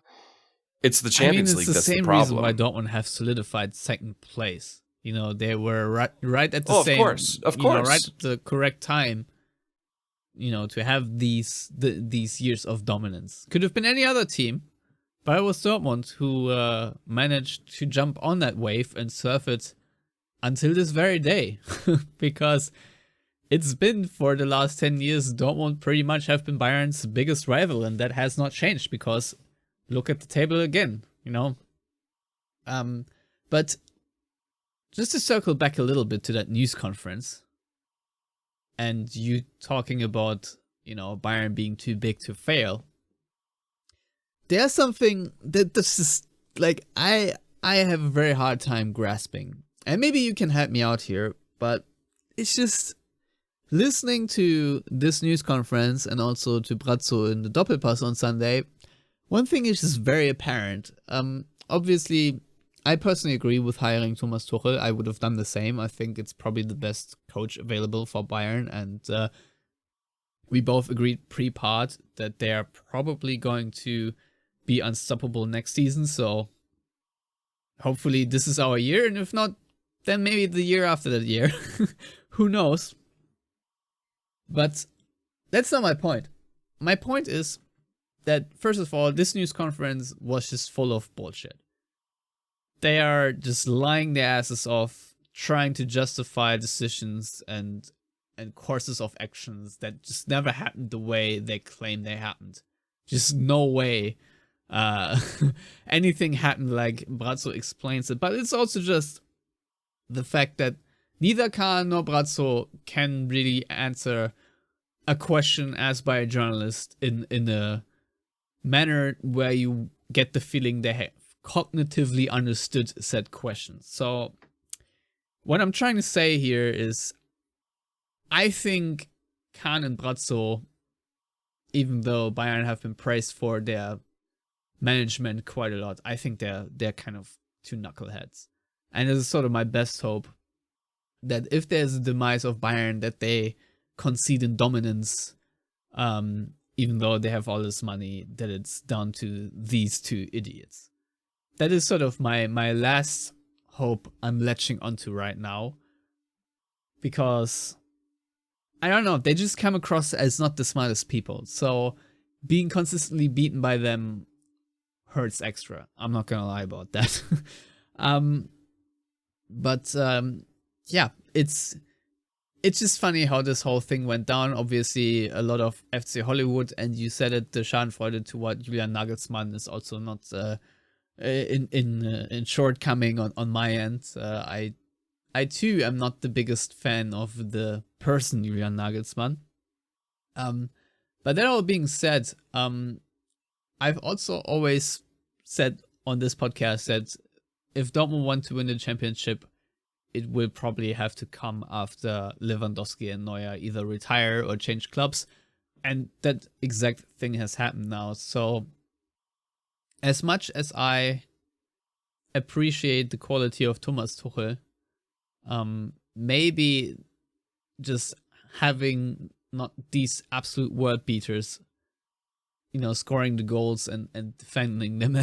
It's the Champions League that's the problem. It's the same reason why Dortmund have solidified second place. You know, they were right at the Of course. right at the correct time. You know, to have these years of dominance. Could have been any other team, but it was Dortmund who managed to jump on that wave and surf it until this very day. Because it's been, for the last 10 years, Dortmund pretty much have been Bayern's biggest rival, and that has not changed, because look at the table again, you know. But just to circle back a little bit to that news conference, and you talking about, you know, Bayern being too big to fail. There's something that this is like I have a very hard time grasping. And maybe you can help me out here, but it's just listening to this news conference and also to Brazzo in the Doppelpass on Sunday. One thing is just very apparent. Obviously, I personally agree with hiring Thomas Tuchel. I would have done the same. I think it's probably the best coach available for Bayern. And we both agreed pre-pod that they are probably going to be unstoppable next season. So hopefully this is our year. And if not, then maybe the year after that year. Who knows? But that's not my point. My point is that, first of all, this news conference was just full of bullshit. They are just lying their asses off, trying to justify decisions and courses of actions that just never happened the way they claim they happened. Just no way anything happened like Brazzo explains it. But it's also just the fact that neither Kahn nor Brazzo can really answer a question asked by a journalist in a manner where you get the feeling they have cognitively understood said questions. So what I'm trying to say here is, I think Kahn and Brazzo, even though Bayern have been praised for their management quite a lot, I think they're kind of two knuckleheads. And this is sort of my best hope that if there's a demise of Bayern, that they concede in dominance, even though they have all this money, that it's down to these two idiots. That is sort of my last hope I'm latching onto right now. Because I don't know, they just come across as not the smartest people. So being consistently beaten by them hurts extra. I'm not gonna lie about that. Yeah, it's just funny how this whole thing went down. Obviously, a lot of FC Hollywood, and you said it, the Schadenfreude toward Julian Nagelsmann is also not in shortcoming on my end. I too am not the biggest fan of the person Julian Nagelsmann. But that all being said, I've also always said on this podcast that if Dortmund want to win the championship, it will probably have to come after Lewandowski and Neuer either retire or change clubs. And that exact thing has happened now. So as much as I appreciate the quality of Thomas Tuchel, maybe just having not these absolute world beaters, scoring the goals and defending them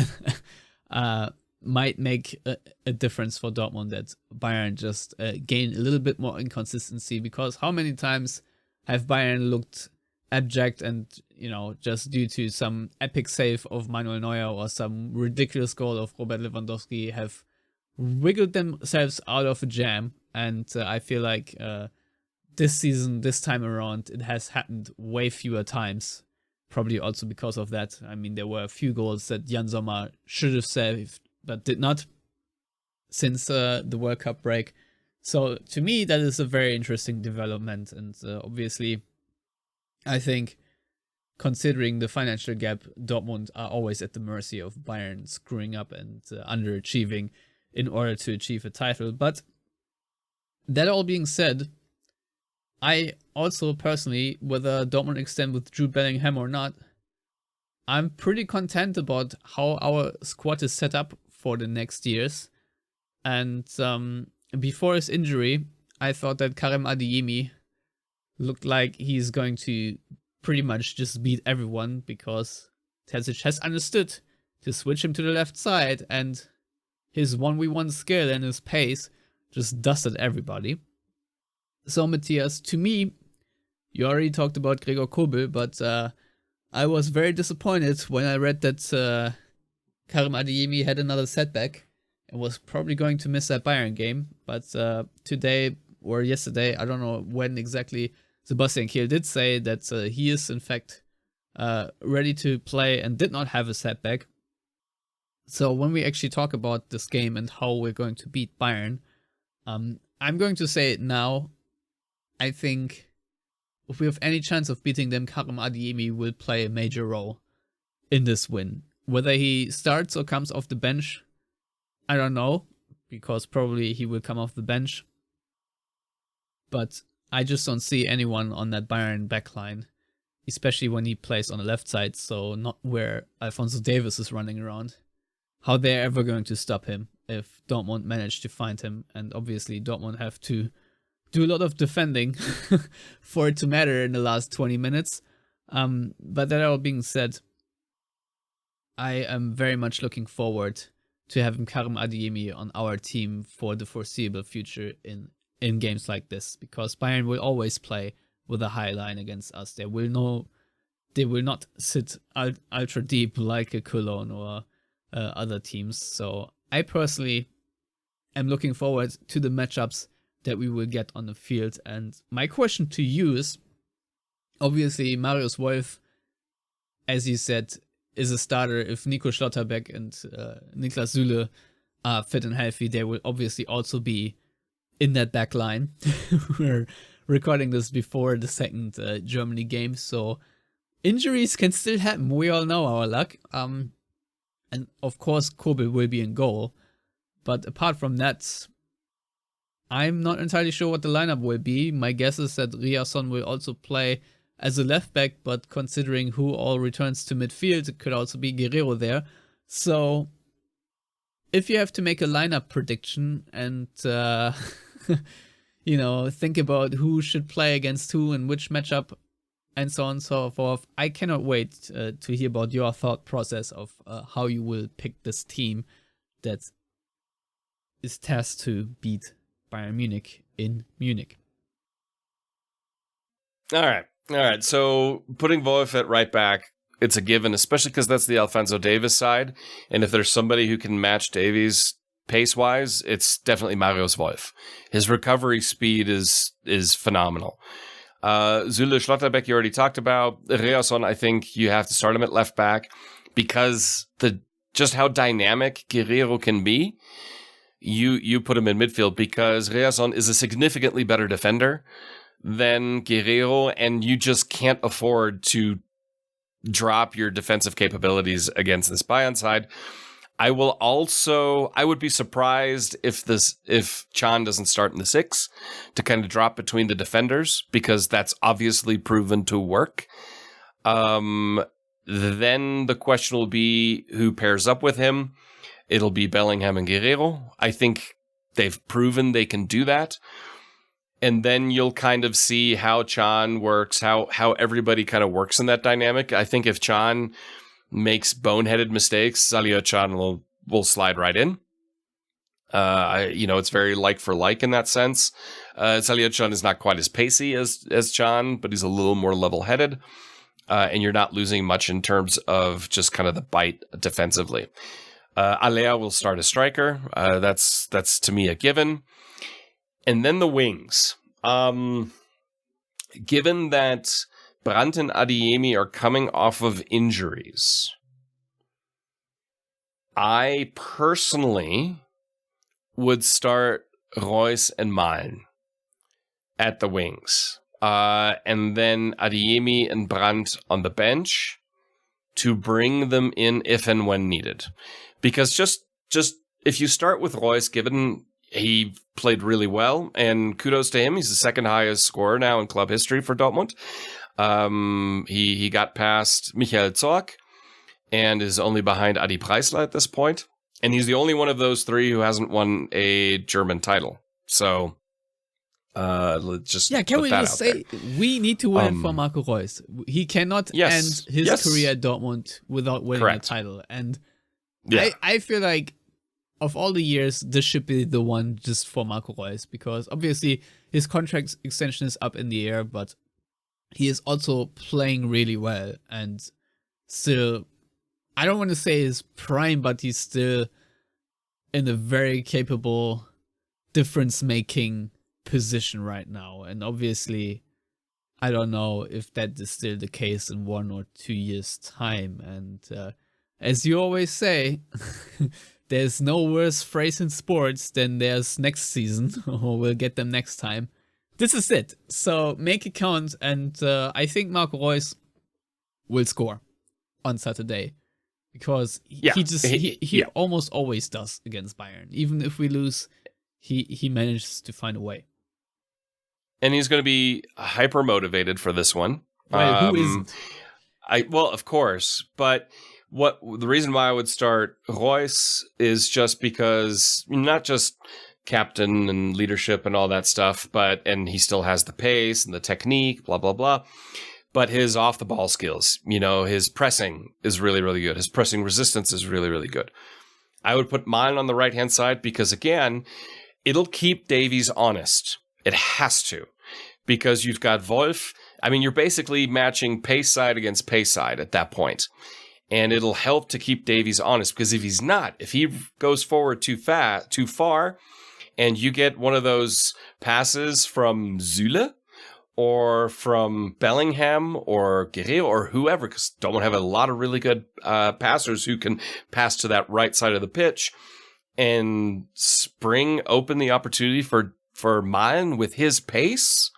might make a difference for Dortmund, that Bayern just gain a little bit more inconsistency. Because how many times have Bayern looked abject and, just due to some epic save of Manuel Neuer or some ridiculous goal of Robert Lewandowski, have wiggled themselves out of a jam. And I feel like this season, this time around, it has happened way fewer times. Probably also because of that. I mean, there were a few goals that Jan Sommer should have saved, but did not, since the World Cup break. So to me, that is a very interesting development. And obviously, I think, considering the financial gap, Dortmund are always at the mercy of Bayern screwing up and underachieving in order to achieve a title. But that all being said, I also personally, whether Dortmund extend with Jude Bellingham or not, I'm pretty content about how our squad is set up for the next years. And before his injury, I thought that Karim Adeyemi looked like he's going to pretty much just beat everyone, because Terzic has understood to switch him to the left side, and his 1v1 skill and his pace just dusted everybody. So Matthias, to me, you already talked about Gregor Kobel, but I was very disappointed when I read that Karim Adeyemi had another setback and was probably going to miss that Bayern game. But today or yesterday, I don't know when exactly, Sebastian Kehl did say that he is in fact ready to play and did not have a setback. So when we actually talk about this game and how we're going to beat Bayern, I'm going to say it now. I think if we have any chance of beating them, Karim Adeyemi will play a major role in this win. Whether he starts or comes off the bench, I don't know, because probably he will come off the bench. But I just don't see anyone on that Bayern backline, especially when he plays on the left side, so not where Alphonso Davies is running around. How they're ever going to stop him if Dortmund manage to find him. And obviously Dortmund have to do a lot of defending for it to matter in the last 20 minutes. But that all being said, I am very much looking forward to having Karim Adeyemi on our team for the foreseeable future in games like this, because Bayern will always play with a high line against us. They will not sit ultra deep like a Cologne or other teams. So I personally am looking forward to the matchups that we will get on the field. And my question to you is, obviously Marius Wolf, as you said, is a starter. If Nico Schlotterbeck and Niklas Süle are fit and healthy, they will obviously also be in that back line. We're recording this before the second Germany game, so injuries can still happen. We all know our luck. And of course Kobel will be in goal. But apart from that, I'm not entirely sure what the lineup will be. My guess is that Riasson will also play as a left back, but considering who all returns to midfield, it could also be Guerrero there. So if you have to make a lineup prediction and think about who should play against who and which matchup and so on and so forth, I cannot wait to hear about your thought process of how you will pick this team that is tasked to beat Bayern Munich in Munich. All right. So putting Wolf at right back, it's a given, especially because that's the Alphonso Davies side. And if there's somebody who can match Davies pace-wise, it's definitely Marius Wolf. His recovery speed is phenomenal. Süle Schlotterbeck, you already talked about. Reasson, I think you have to start him at left back because just how dynamic Guerreiro can be. You put him in midfield because Reasson is a significantly better defender than Guerreiro, and you just can't afford to drop your defensive capabilities against this Bayern side. I would be surprised if Can doesn't start in the 6 to kind of drop between the defenders, because that's obviously proven to work. Then the question will be who pairs up with him. It'll be Bellingham and Guerreiro. I think they've proven they can do that. And then you'll kind of see how Can works, how everybody kind of works in that dynamic. I think if Can makes boneheaded mistakes, Salihamidzic will slide right in. It's very like for like in that sense. Salihamidzic is not quite as pacey as Can, but he's a little more level-headed. And you're not losing much in terms of just kind of the bite defensively. Alea will start as striker. That's to me a given. And then the wings. Given that Brandt and Adeyemi are coming off of injuries, I personally would start Reus and Malen at the wings. And then Adeyemi and Brandt on the bench to bring them in if and when needed. Because just if you start with Reus, given he played really well, and kudos to him. He's the second highest scorer now in club history for Dortmund. He got past Michael Zorc and is only behind Adi Preisler at this point. And he's the only one of those three who hasn't won a German title. So let's just can we just say we need to win for Marco Reus. He cannot end his career at Dortmund without winning a title. And I feel like of all the years, this should be the one just for Marco Reus, because obviously his contract extension is up in the air, but he is also playing really well and still, I don't want to say his prime, but he's still in a very capable difference-making position right now. And obviously, I don't know if that is still the case in 1 or 2 years' time. And as you always say, there's no worse phrase in sports than there's next season, or we'll get them next time. This is it. So make it count, and I think Marco Reus will score on Saturday, because he almost always does against Bayern. Even if we lose, he manages to find a way. And he's going to be hyper motivated for this one. Well, who isn't? Of course, but the reason why I would start Reus is just because not just captain and leadership and all that stuff, and he still has the pace and the technique, blah, blah, blah, but his off the ball skills, his pressing is really, really good. His pressing resistance is really, really good. I would put mine on the right-hand side because, again, it'll keep Davies honest. It has to, because you've got Wolf. I mean, you're basically matching pace side against pace side at that point. And it'll help to keep Davies honest, because if he goes forward too far, and you get one of those passes from Süle or from Bellingham or Guerreiro or whoever, because Dortmund have a lot of really good passers who can pass to that right side of the pitch and spring open the opportunity for Malen with his pace,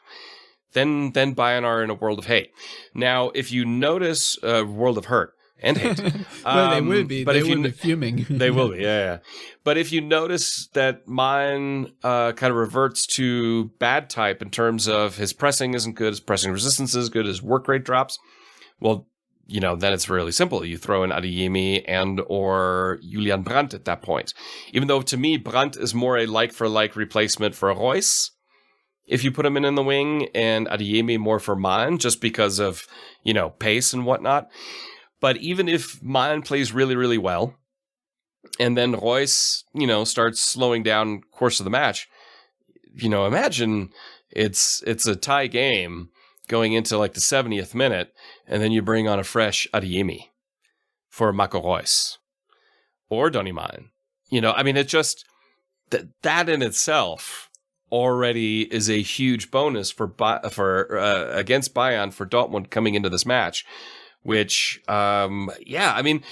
then Bayern are in a world of hate. Now, if you notice, world of hurt. And hate. Well, they will be. But they will be fuming. They will be, yeah. But if you notice that mine kind of reverts to bad type in terms of his pressing isn't good, his pressing resistance is good, his work rate drops, well, then it's really simple. You throw in Adeyemi and or Julian Brandt at that point. Even though, to me, Brandt is more a like-for-like replacement for Reus, if you put him in the wing, and Adeyemi more for mine, just because of, pace and whatnot. But even if Malen plays really, really well, and then Reus, starts slowing down course of the match, imagine it's a tie game going into like the 70th minute, and then you bring on a fresh Adeyemi for Marco Reus or Donny Malen. I mean, it just that in itself already is a huge bonus for against Bayern for Dortmund coming into this match. Which, I mean,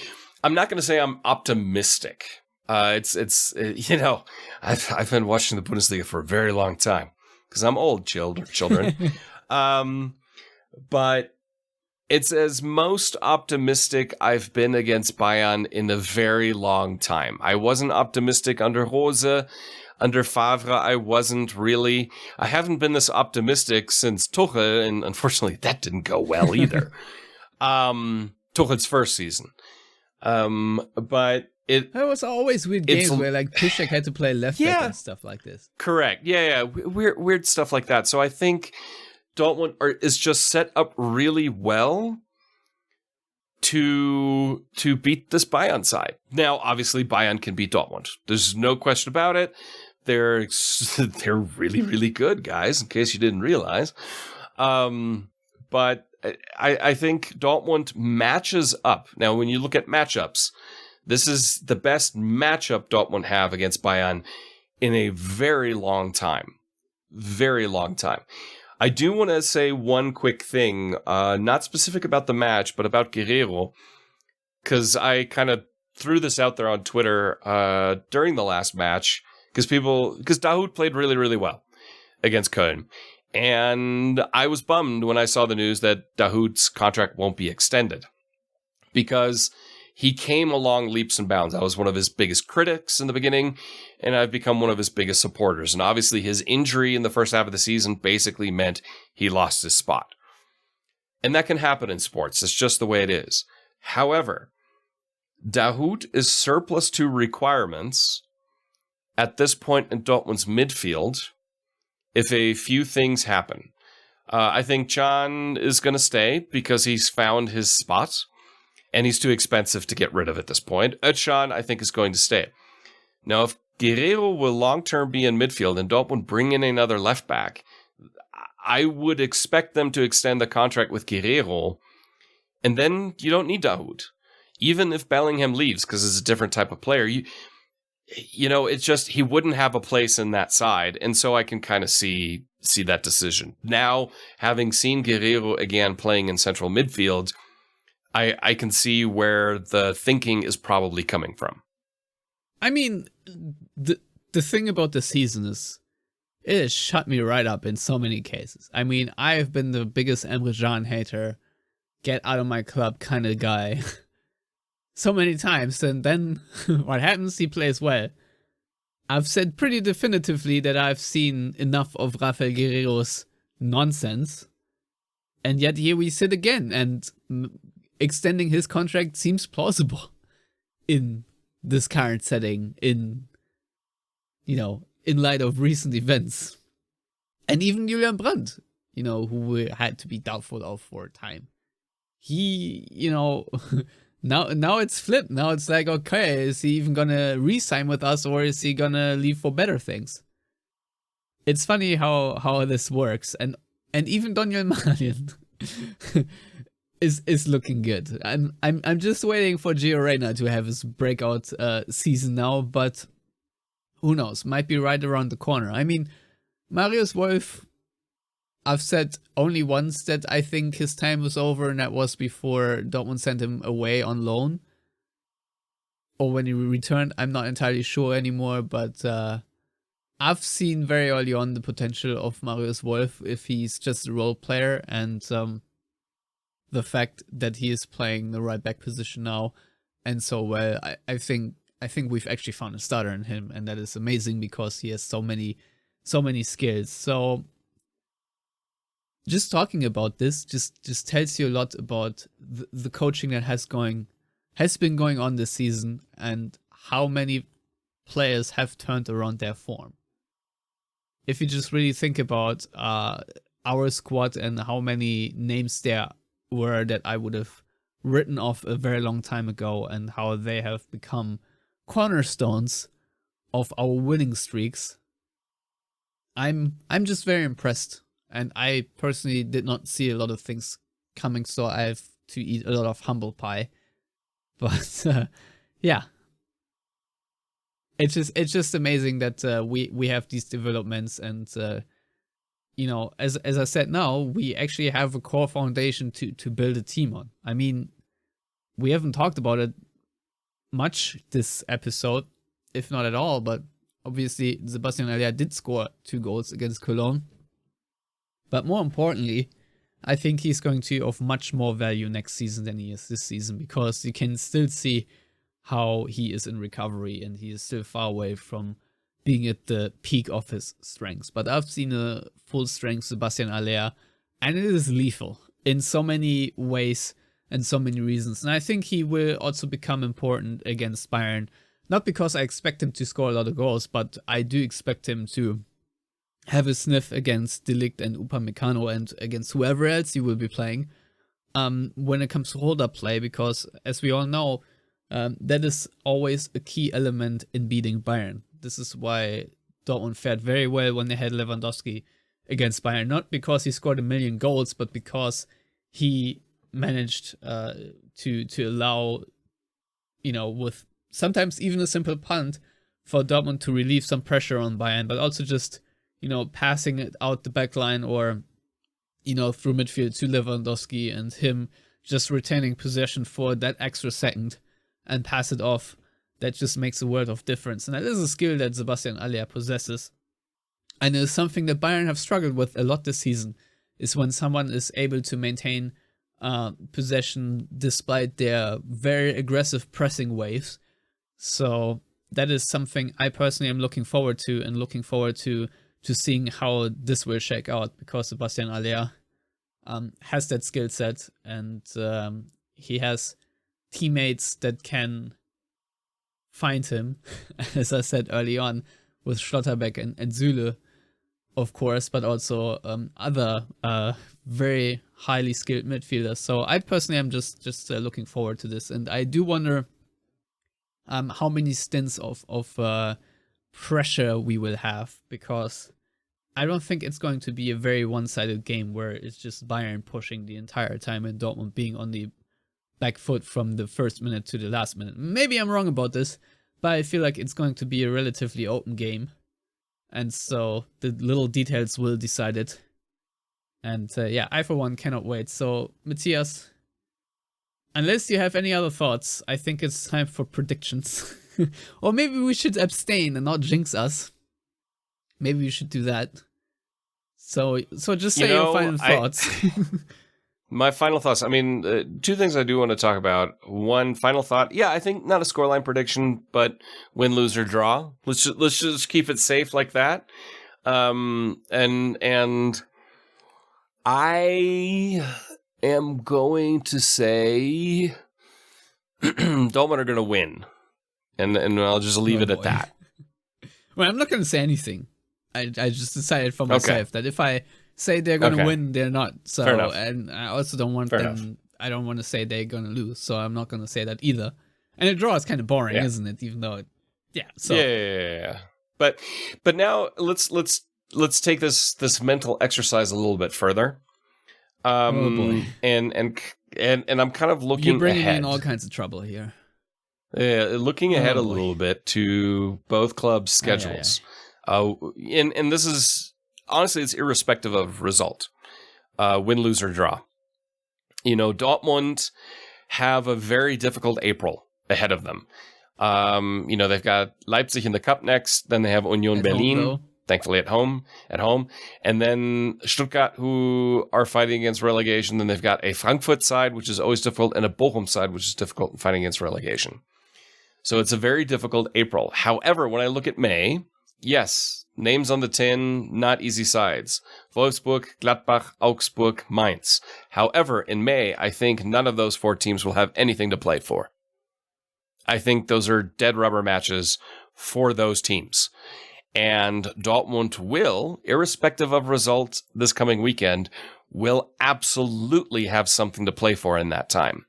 I'm not going to say I'm optimistic. I've been watching the Bundesliga for a very long time because I'm old, children. But it's as most optimistic I've been against Bayern in a very long time. I wasn't optimistic under Rose. Under Favre, I wasn't really. I haven't been this optimistic since Tuchel, and unfortunately that didn't go well either. Tuchel's first season. But there was always weird games where like Piszczek had to play left back and stuff like this. Correct. Yeah. Weird stuff like that. So I think Dortmund is just set up really well to beat this Bayern side. Now, obviously, Bayern can beat Dortmund. There's no question about it. They're really, really good, guys, in case you didn't realize. But I think Dortmund matches up. Now, when you look at matchups, this is the best matchup Dortmund have against Bayern in a very long time. Very long time. I do want to say one quick thing, not specific about the match, but about Guerreiro, because I kind of threw this out there on Twitter during the last match, because Dahoud played really, really well against Köln. And I was bummed when I saw the news that Dahoud's contract won't be extended, because he came along leaps and bounds. I was one of his biggest critics in the beginning, and I've become one of his biggest supporters. And obviously his injury in the first half of the season basically meant he lost his spot. And that can happen in sports. It's just the way it is. However, Dahoud is surplus to requirements at this point in Dortmund's midfield if a few things happen. I think Can is going to stay because he's found his spot, and he's too expensive to get rid of at this point. Özcan, I think, is going to stay. Now, if Guerreiro will long-term be in midfield and Dortmund bring in another left back, I would expect them to extend the contract with Guerreiro, and then you don't need Dahoud. Even if Bellingham leaves, because it's a different type of player, it's just he wouldn't have a place in that side, and so I can kind of see that decision. Now, having seen Guerreiro again playing in central midfield, I can see where the thinking is probably coming from. I mean, the thing about the season is it has shut me right up in so many cases. I mean, I have been the biggest Emre Can hater, get out of my club kind of guy so many times, and then what happens? He plays well. I've said pretty definitively that I've seen enough of Rafael Guerreiro's nonsense, and yet here we sit again, and extending his contract seems plausible in this current setting, in light of recent events. And even Julian Brandt, who had to be doubtful of for a time. He, now it's flipped. Now it's like, okay, is he even gonna re-sign with us, or is he gonna leave for better things? It's funny how this works. And even Donny Malen is looking good. I'm just waiting for Gio Reyna to have his breakout season now, but who knows? Might be right around the corner. I mean, Marius Wolf, I've said only once that I think his time was over, and that was before Dortmund sent him away on loan. Or when he returned, I'm not entirely sure anymore, but I've seen very early on the potential of Marius Wolf if he's just a role player, and the fact that he is playing the right back position now and so well, I think we've actually found a starter in him, and that is amazing because he has so many skills. So just talking about this just tells you a lot about the coaching that has been going on this season, and how many players have turned around their form. If you just really think about our squad and how many names there were that I would have written off a very long time ago, and how they have become cornerstones of our winning streaks, I'm just very impressed. And I personally did not see a lot of things coming, so I have to eat a lot of humble pie. But yeah, it's just amazing that we have these developments, and as I said, now we actually have a core foundation to build a team on. I mean, we haven't talked about it much this episode, if not at all, but obviously Sebastian Haller did score 2 goals against Cologne. But more importantly, I think he's going to be of much more value next season than he is this season, because you can still see how he is in recovery and he is still far away from being at the peak of his strengths. But I've seen a full strength Sebastian Haller, and it is lethal in so many ways and so many reasons. And I think he will also become important against Bayern, not because I expect him to score a lot of goals, but I do expect him to have a sniff against De Ligt and Upamecano and against whoever else he will be playing when it comes to hold-up play, because as we all know, that is always a key element in beating Bayern. This is why Dortmund fared very well when they had Lewandowski against Bayern, not because he scored 1 million goals, but because he managed to allow, with sometimes even a simple punt, for Dortmund to relieve some pressure on Bayern, but also just passing it out the back line or, through midfield to Lewandowski and him just retaining possession for that extra second and pass it off. That just makes a world of difference. And that is a skill that Sebastian Haller possesses. And it is something that Bayern have struggled with a lot this season, is when someone is able to maintain possession despite their very aggressive pressing waves. So that is something I personally am looking forward to, and looking forward to seeing how this will shake out, because Sebastian Haller has that skill set, and he has teammates that can find him, as I said early on, with Schlotterbeck and Süle, of course, but also other very highly skilled midfielders. So I personally am just looking forward to this, and I do wonder how many stints of pressure we will have, because I don't think it's going to be a very one-sided game where it's just Bayern pushing the entire time and Dortmund being on the back foot from the first minute to the last minute. Maybe I'm wrong about this, but I feel like it's going to be a relatively open game, and so the little details will decide it. And I for one cannot wait. So Matthias, unless you have any other thoughts, I think it's time for predictions. Or maybe we should abstain and not jinx us. Maybe we should do that. So just say your final thoughts. My final thoughts. I mean, 2 things I do want to talk about. One, final thought. Yeah, I think not a scoreline prediction, but win, lose, or draw. Let's just keep it safe like that. And I am going to say Dortmund are going to win, and I'll just leave it at that. Well, I'm not going to say anything. I just decided for myself that if I say they're going to win, they're not. So, and I also don't want them. I don't want to say they're going to lose, so I'm not going to say that either. And a draw is kind of boring, isn't it? Even though, So yeah. But now let's take this mental exercise a little bit further. Oh boy. And I'm kind of looking. You're bringing ahead. in all kinds of trouble here. Yeah, looking ahead a little bit to both clubs' schedules. And this is, honestly, it's irrespective of result. Win, lose, or draw. Dortmund have a very difficult April ahead of them. They've got Leipzig in the Cup next, then they have Union Berlin, thankfully at home, and then Stuttgart, who are fighting against relegation. Then they've got a Frankfurt side, which is always difficult, and a Bochum side, which is difficult in fighting against relegation. So it's a very difficult April. However, when I look at May, yes, names on the tin, not easy sides. Wolfsburg, Gladbach, Augsburg, Mainz. However, in May, I think none of those 4 teams will have anything to play for. I think those are dead rubber matches for those teams. And Dortmund will, irrespective of result this coming weekend, will absolutely have something to play for in that time.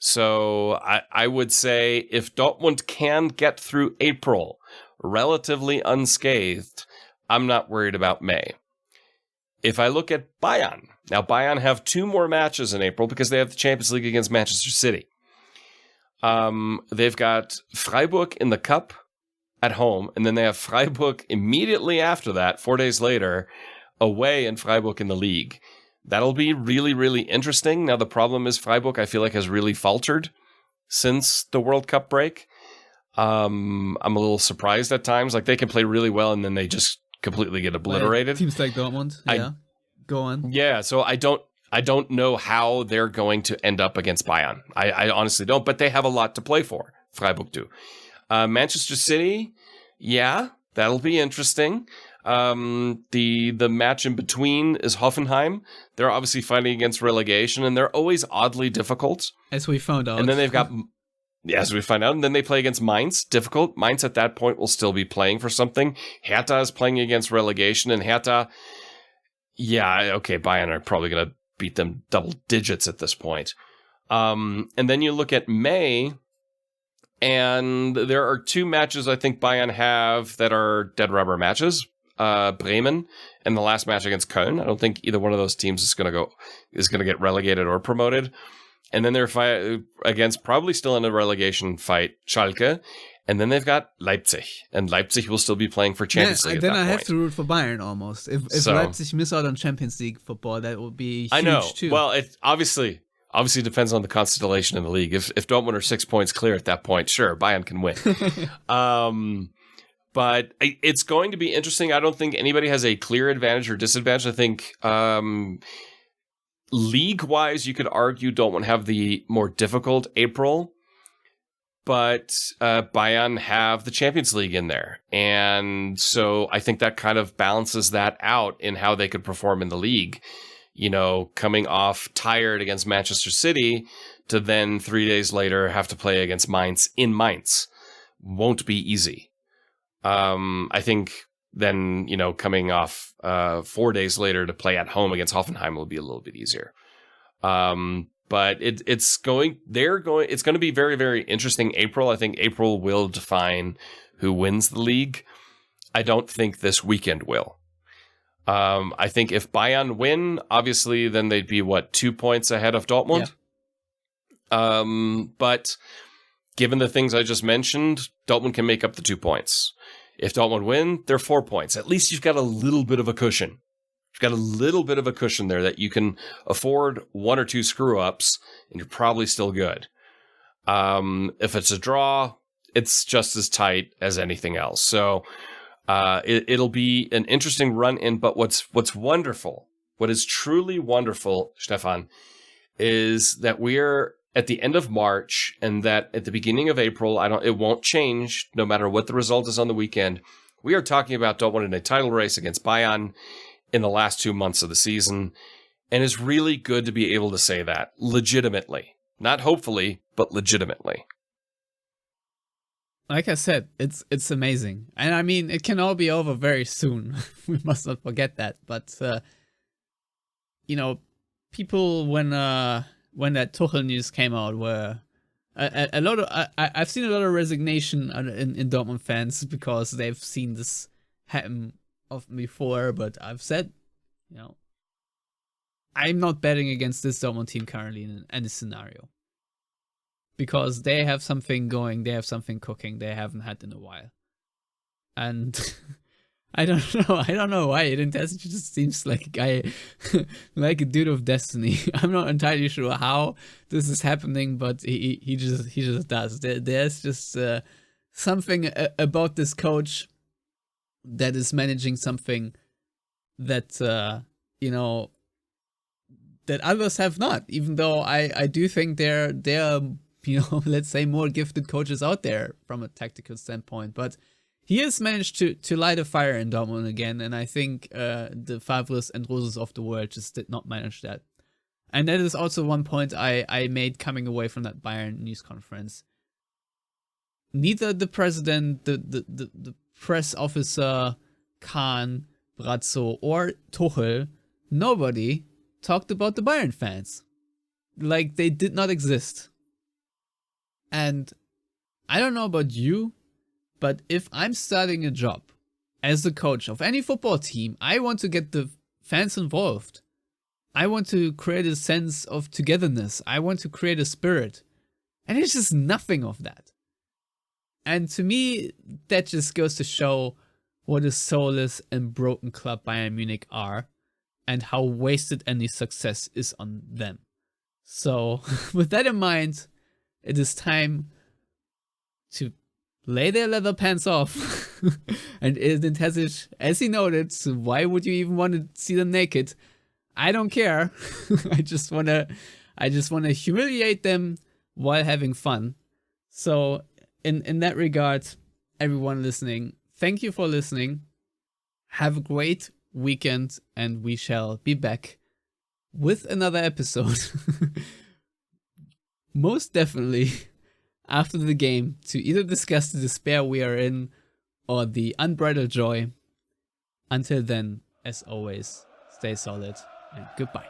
So I would say if Dortmund can get through April relatively unscathed, I'm not worried about May. if I look at Bayern, now Bayern have 2 more matches in April because they have the Champions League against Manchester City. They've got Freiburg in the Cup at home, and then they have Freiburg immediately after that, 4 days later, away in Freiburg in the league. That'll be really, really interesting. Now, the problem is Freiburg, I feel like, has really faltered since the World Cup break. I'm a little surprised at times. Like, they can play really well, and then they just completely get obliterated. Teams like Dortmund, go on. Yeah, so I don't know how they're going to end up against Bayern. I honestly don't, but they have a lot to play for. Freiburg do. Manchester City, yeah, that'll be interesting. The match in between is Hoffenheim. They're obviously fighting against relegation, and they're always oddly difficult. As we found out. And then they've got, as we find out, and then they play against Mainz. Difficult. Mainz at that point will still be playing for something. Hertha is playing against relegation, and Hertha, Bayern are probably going to beat them double digits at this point. And then you look at May, and there are 2 matches I think Bayern have that are dead rubber matches. Bremen and the last match against Köln. I don't think either one of those teams is going to get relegated or promoted. And then they're against, probably still in a relegation fight, Schalke. And then they've got Leipzig, and Leipzig will still be playing for Champions League. And then I have to root for Bayern almost. If Leipzig miss out on Champions League football, that would be huge too. Well, it obviously depends on the constellation in the league. If Dortmund are 6 points clear at that point, sure, Bayern can win. But it's going to be interesting. I don't think anybody has a clear advantage or disadvantage. I think league-wise, you could argue Dortmund have the more difficult April, but Bayern have the Champions League in there. And so I think that kind of balances that out in how they could perform in the league. You know, coming off tired against Manchester City to then 3 days later have to play against Mainz in Mainz won't be easy. I think then, coming off 4 days later to play at home against Hoffenheim will be a little bit easier. But it's going to be very, very interesting April. I think April will define who wins the league. I don't think this weekend will. I think if Bayern win, obviously, then they'd be 2 points ahead of Dortmund. Yeah. But given the things I just mentioned, Dortmund can make up the 2 points. If Dortmund win, they're 4 points. At least you've got a little bit of a cushion. You've got a little bit of a cushion there that you can afford 1 or 2 screw-ups, and you're probably still good. If it's a draw, it's just as tight as anything else. So it'll be an interesting run-in, but what's wonderful, what is truly wonderful, Stefan, is that we're at the end of March, and that at the beginning of April, it won't change no matter what the result is on the weekend. We are talking about Dortmund in a title race against Bayern in the last 2 months of the season, and it's really good to be able to say that legitimately, not hopefully, but legitimately. Like I said, it's amazing, and I mean it can all be over very soon. We must not forget that. But people when that Tuchel news came out, were a lot of I've seen a lot of resignation in Dortmund fans because they've seen this happen often before. But I've said, I'm not betting against this Dortmund team currently in any scenario because they have something going, they have something cooking they haven't had in a while, and I don't know why. It just seems like a guy, like a dude of destiny. I'm not entirely sure how this is happening, but he just does. There's just something about this coach that is managing something that that others have not. Even though I do think there are let's say more gifted coaches out there from a tactical standpoint, but he has managed to light a fire in Dortmund again, and I think the Favres and Roses of the world just did not manage that. And that is also one point I made coming away from that Bayern news conference. Neither the president, the press officer, Kahn, Brazzo, or Tuchel, nobody talked about the Bayern fans. Like, they did not exist. And I don't know about you, but if I'm starting a job as the coach of any football team, I want to get the fans involved. I want to create a sense of togetherness. I want to create a spirit. And it's just nothing of that. And to me, that just goes to show what a soulless and broken club Bayern Munich are, and how wasted any success is on them. So, with that in mind, it is time to lay their leather pants off. And Edin Terzic, as he noted, so why would you even want to see them naked? I don't care. I just wanna humiliate them while having fun. So in that regard, everyone listening, thank you for listening. Have a great weekend, and we shall be back with another episode. Most definitely after the game, to either discuss the despair we are in or the unbridled joy. Until then, as always, stay solid and goodbye.